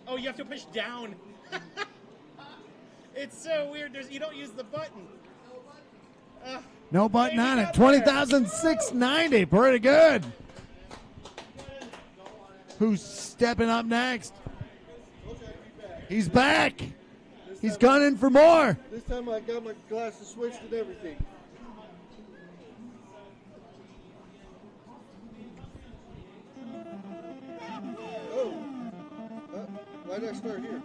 Oh, you have to push down. It's so weird. You don't use the button. No button Hey, we on it. got there. 20,690. Pretty good. Who's stepping up next? He's back. He's gunning for more. This time I got my glasses switched and everything. Oh. Why did I start here?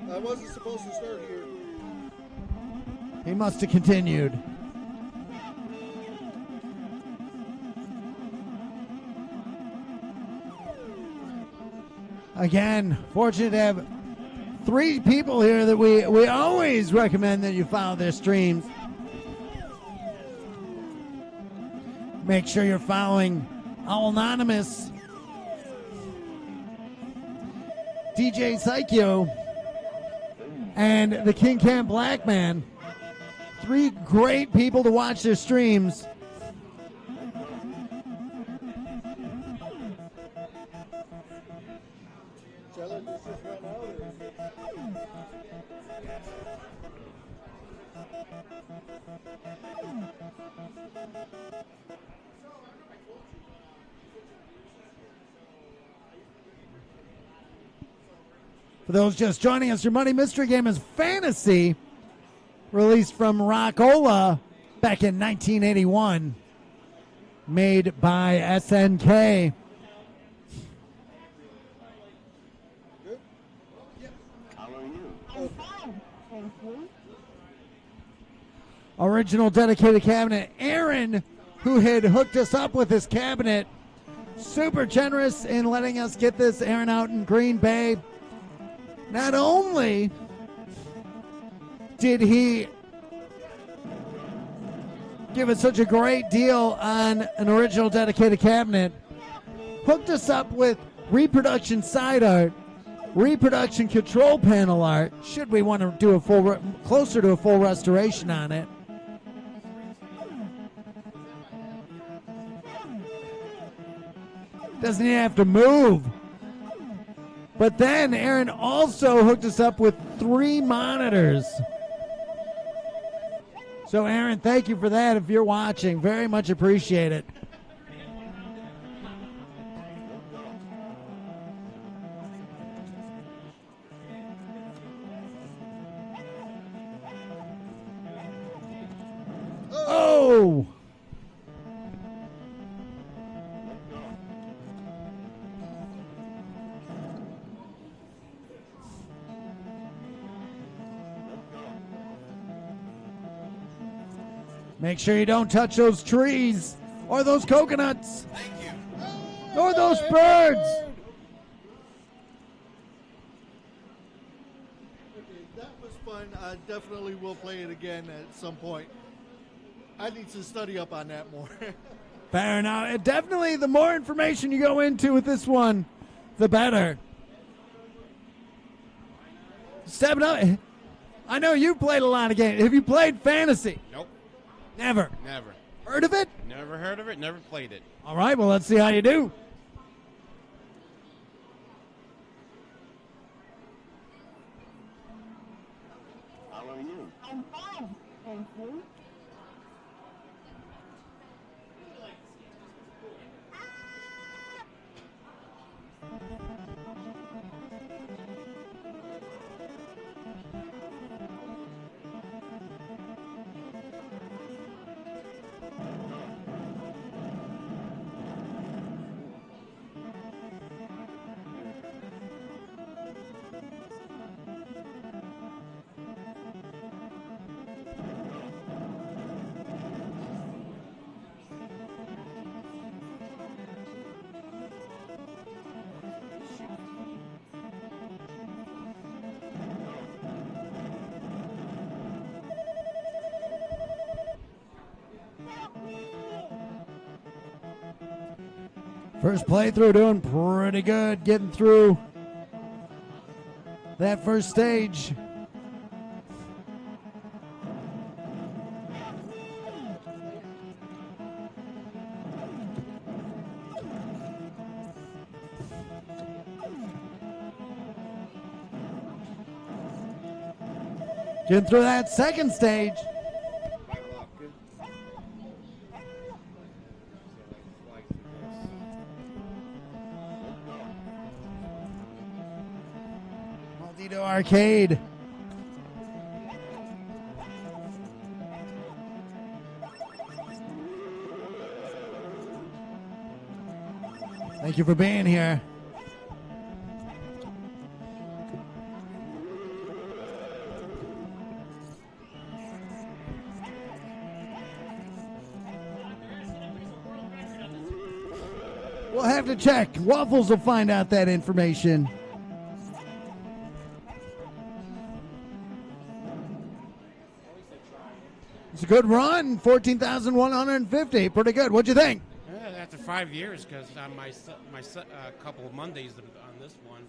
I wasn't supposed to start here. He must have continued. Again, fortunate to have 3 people here that we always recommend that you follow their streams. Make sure you're following Owl Anonymous, DJ Psycho, and the King Cam Black Man. 3 great people to watch their streams. Challenge is just run out or is it? For those just joining us, your money mystery game is Fantasy, released from Rockola back in 1981, made by SNK. I'm fine. Thank you. Original dedicated cabinet. Aaron, who had hooked us up with this cabinet, super generous in letting us get this. Aaron out in Green Bay. Not only did he give us such a great deal on an original dedicated cabinet, hooked us up with reproduction side art, reproduction control panel art, should we want to do a closer to a full restoration on it. Doesn't even have to move. But then Aaron also hooked us up with 3 monitors. So Aaron, thank you for that if you're watching. Very much appreciate it. Oh! Make sure you don't touch those trees or those coconuts. Thank you. Or those birds. Okay, that was fun. I definitely will play it again at some point. I need to study up on that more. Fair enough. Definitely the more information you go into with this one, the better. Stepping up. I know you played a lot of games. Have you played Fantasy? Nope. Never. Never. Heard of it? Never heard of it. Never played it. All right, well, let's see how you do. How are you? I'm fine, thank you. First playthrough doing pretty good, getting through that first stage. Getting through that second stage. Maldito Arcade. Thank you for being here. We'll have to check. Waffles will find out that information. It's a good run. 14,150. Pretty good. What'd you think? After 5 years, because my couple of Mondays on this one.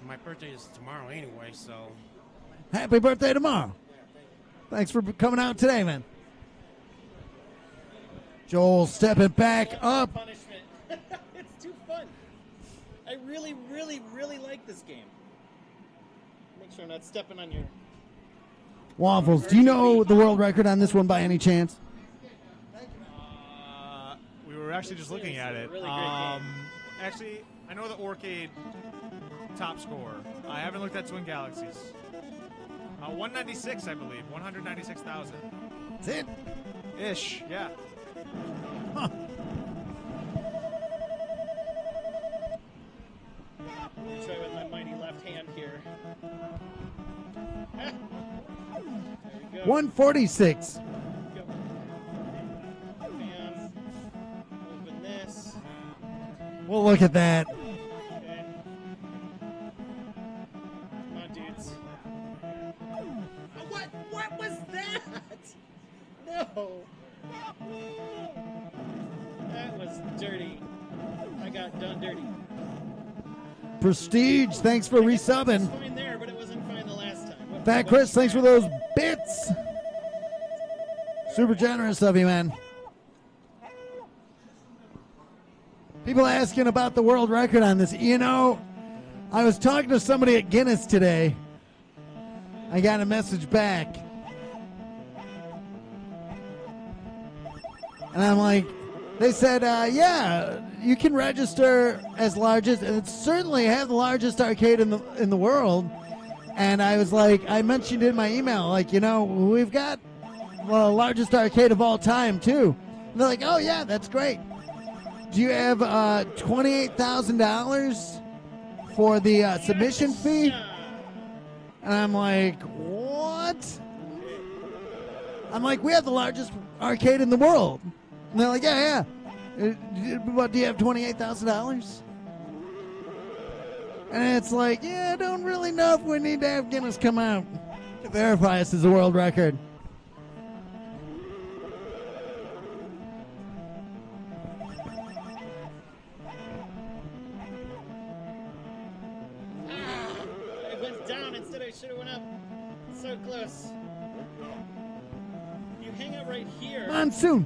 My birthday is tomorrow anyway, so. Happy birthday tomorrow. Thanks for coming out today, man. Joel stepping back up. Punishment. It's too fun. I really, really, really like this game. Make sure I'm not stepping on your... Waffles, do you know the world record on this one by any chance? We were actually just looking at it. Really great game. Actually, I know the Orcade top score. I haven't looked at Twin Galaxies. 196, I believe. 196,000. That's it? Ish, yeah. Huh. Try with my mighty left hand here. There you go. 146. Go. Bam. Open this. We'll look at that. Okay. Come on, dudes. What was that? No. That was dirty. I got done dirty. Prestige, thanks for resubbing. It was fine there, but it wasn't fine the last time. Fat Chris, thanks for those bits. Super generous of you, man. People asking about the world record on this. You know, I was talking to somebody at Guinness today. I got a message back. And I'm like, they said, yeah, you can register as largest, and it's certainly have the largest arcade in the world. And I was like, I mentioned in my email, like, you know, we've got the largest arcade of all time, too. And they're like, oh, yeah, that's great. Do you have $28,000 for the submission fee? And I'm like, what? I'm like, we have the largest arcade in the world. And they're like, yeah. What, do you have $28,000? And it's like, yeah, I don't really know if we need to have Guinness come out to verify this as a world record. It went down instead of right here. Monsoon.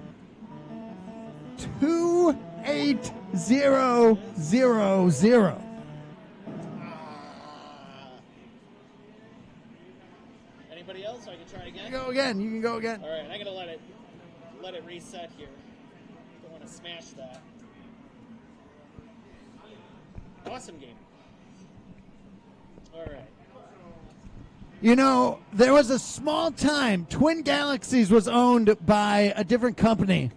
28000. Anybody else? I can try again. You can go again. You can go again. All right, I'm gonna let it reset here. Don't want to smash that. Awesome game. All right. You know, there was a small time Twin Galaxies was owned by a different company.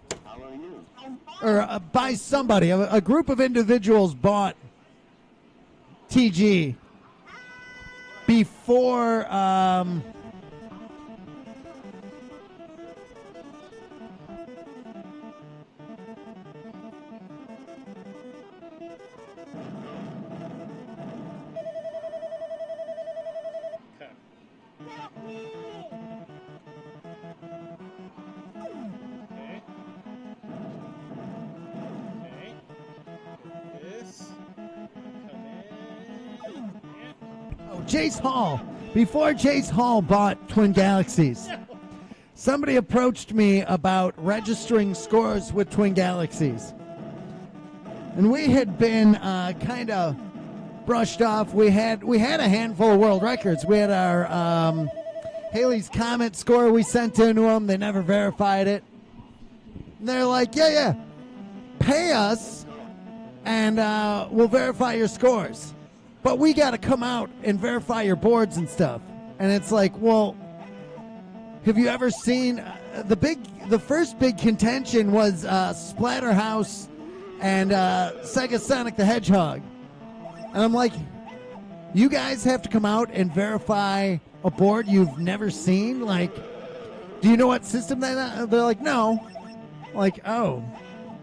Or by somebody. A group of individuals bought TG before Jace Hall. Before Jace Hall bought Twin Galaxies, somebody approached me about registering scores with Twin Galaxies. And we had been kind of brushed off. We had a handful of world records. We had our Haley's Comet score we sent into them. They never verified it. And they're like, yeah, pay us and we'll verify your scores. But we got to come out and verify your boards and stuff. And it's like, well, have you ever seen the first big contention was Splatterhouse and Sega Sonic the Hedgehog. And I'm like, you guys have to come out and verify a board you've never seen? Like, do you know what system they're like, no. Like, oh,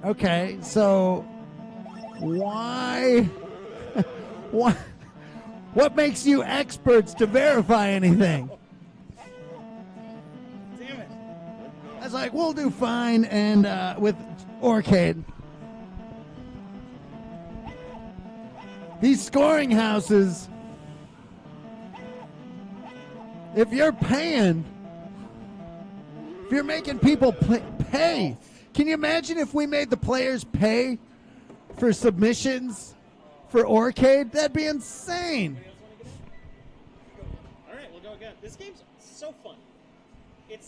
okay, so why what makes you experts to verify anything? Damn it. I was like, we'll do fine. And with Arcade, these scoring houses, if you're making people pay, can you imagine if we made the players pay for submissions for Arcade? That'd be insane. All right, we'll go again. This game's so fun.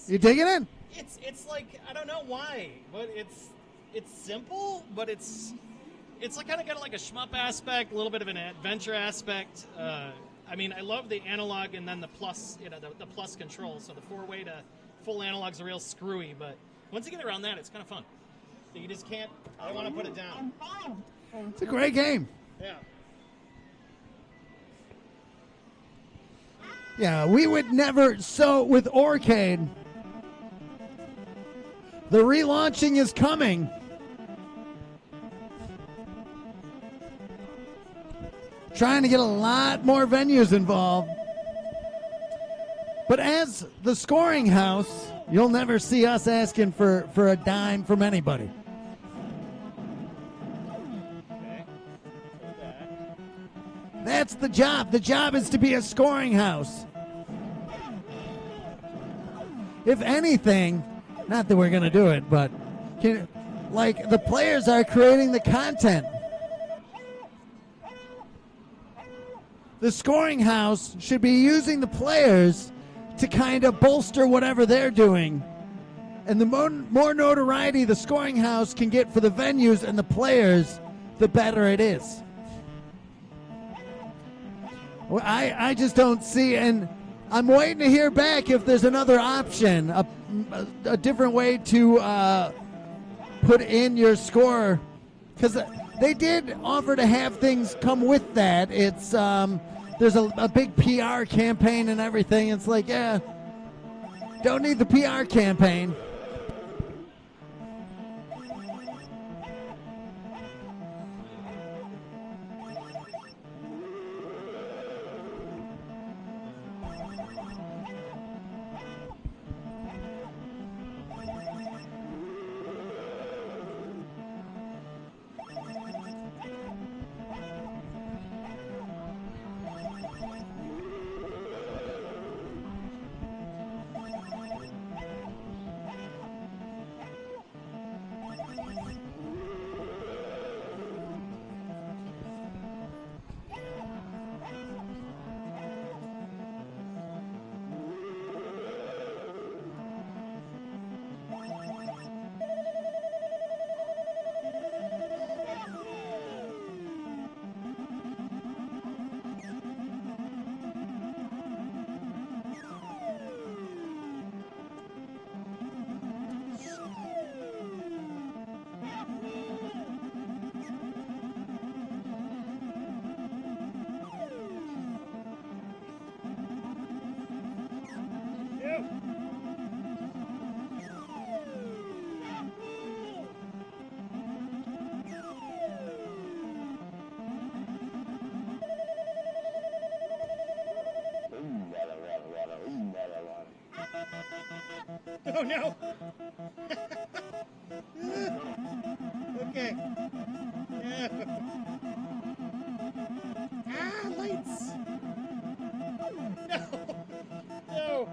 You digging it? It's like, I don't know why, but it's simple, but it's like kind of got like a shmup aspect, a little bit of an adventure aspect. I mean, I love the analog and then the plus, the plus control. So the 4-way to full analog's real screwy, but once you get around that, it's kind of fun. So you just can't. I don't want to put it down. It's a great game. Yeah. Yeah, we would never. So with Arcade, the relaunching is coming. Trying to get a lot more venues involved. But as the scoring house, you'll never see us asking for a dime from anybody. That's the job. The job is to be a scoring house. If anything, not that we're going to do it, but the players are creating the content. The scoring house should be using the players to kind of bolster whatever they're doing. And the more notoriety the scoring house can get for the venues and the players, the better it is. Well, I just don't see, and I'm waiting to hear back if there's another option, a different way to put in your score, because they did offer to have things come with that. It's there's a big PR campaign and everything. It's like, yeah, don't need the PR campaign. Oh no! Okay. Ah, lights! No! No!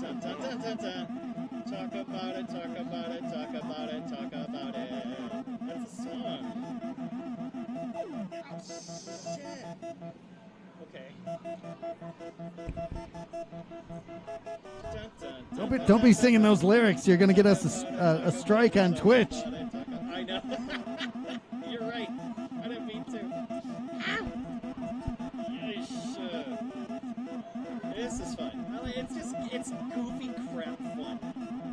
Dun, dun, dun, dun, dun. Talk about it, talk about it, talk about it, talk about it. That's a song. Oh, shit. Okay. Dun, dun, dun, Don't be singing those lyrics. You're gonna get us a strike on Twitch. I know. You're right. I didn't mean to. Ow! Yeesh. This is fun. It's goofy crap fun.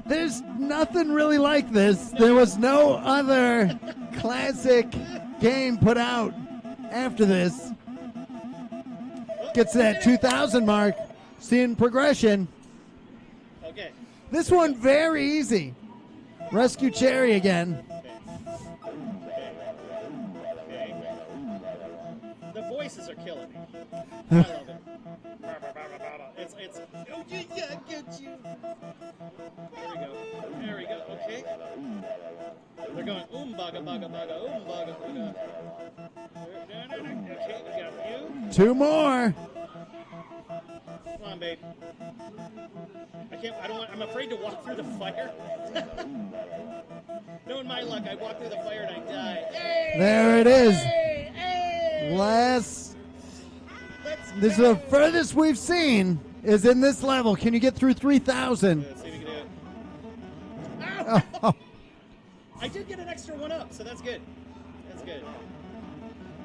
There's nothing really like this. There was no other classic game put out after this. Gets to that 2,000 mark. Seeing progression. Okay. This one very easy. Rescue Cherry again. Okay. The voices are killing me. I love it. It's oh yeah, I get you. There we go. Okay. They're going baga baga baga baga baga. Okay, we got you. 2 more. Come on, babe. I'm afraid to walk through the fire. Knowing my luck, I walk through the fire and I die. Hey! There it is. Hey! Last. This is the furthest we've seen is in this level. Can you get through 3,000? Let's see if we can do it. Ow! I did get an extra one up, so that's good. That's good.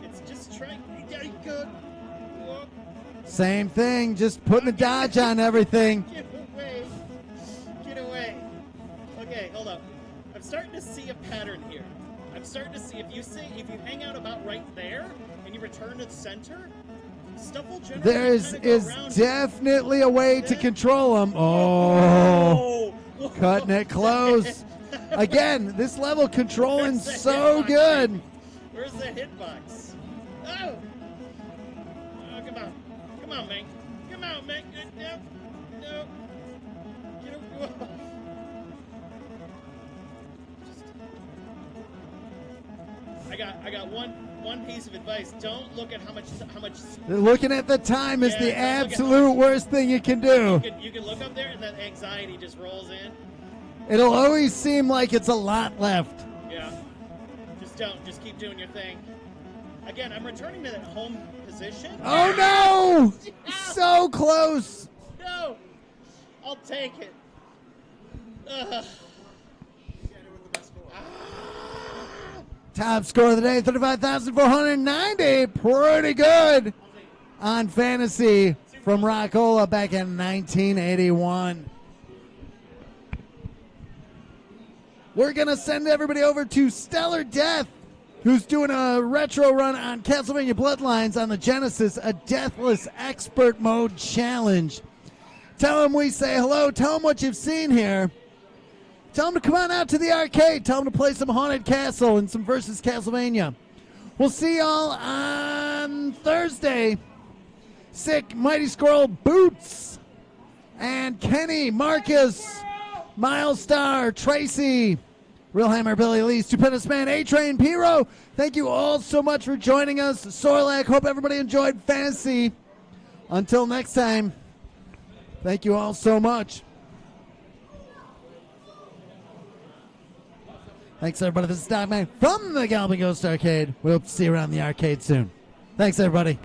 It's just trying. Yeah, good. Same thing, just putting a dodge on everything. Get away. Get away. Okay, hold up. I'm starting to see a pattern here. I'm starting to see if you hang out about right there and you return to the center, stuff will generally There is around definitely a way to control them. Oh, Whoa. cutting it close. Again, this level controlling so good. Where's the hitbox? Oh! Oh, come on. Come on, Mank. Come on, Mank. No. No. Get away. I got one piece of advice. Don't look at how much. Looking at the time is Yeah, the don't look at absolute worst thing you can do. You can look up there and that anxiety just rolls in. It'll always seem like it's a lot left. Yeah. Just keep doing your thing. Again, I'm returning to that home position. Oh no! So close. No! I'll take it. Ugh. Top score of the day, 35,490. Pretty good on Fantasy from Rockola back in 1981. We're going to send everybody over to Stellar Death, who's doing a retro run on Castlevania Bloodlines on the Genesis, a Deathless Expert Mode Challenge. Tell them we say hello. Tell them what you've seen here. Tell them to come on out to the arcade. Tell them to play some Haunted Castle and some Versus Castlevania. We'll see y'all on Thursday. Sick, Mighty Squirrel, Boots, and Kenny, Marcus, Milestar, Tracy, Real Hammer, Billy Lee, Stupendous Man, A-Train, Piro. Thank you all so much for joining us. Sorlak, hope everybody enjoyed Fantasy. Until next time, thank you all so much. Thanks, everybody. This is Dogman from the Galloping Ghost Arcade. We hope to see you around the arcade soon. Thanks, everybody.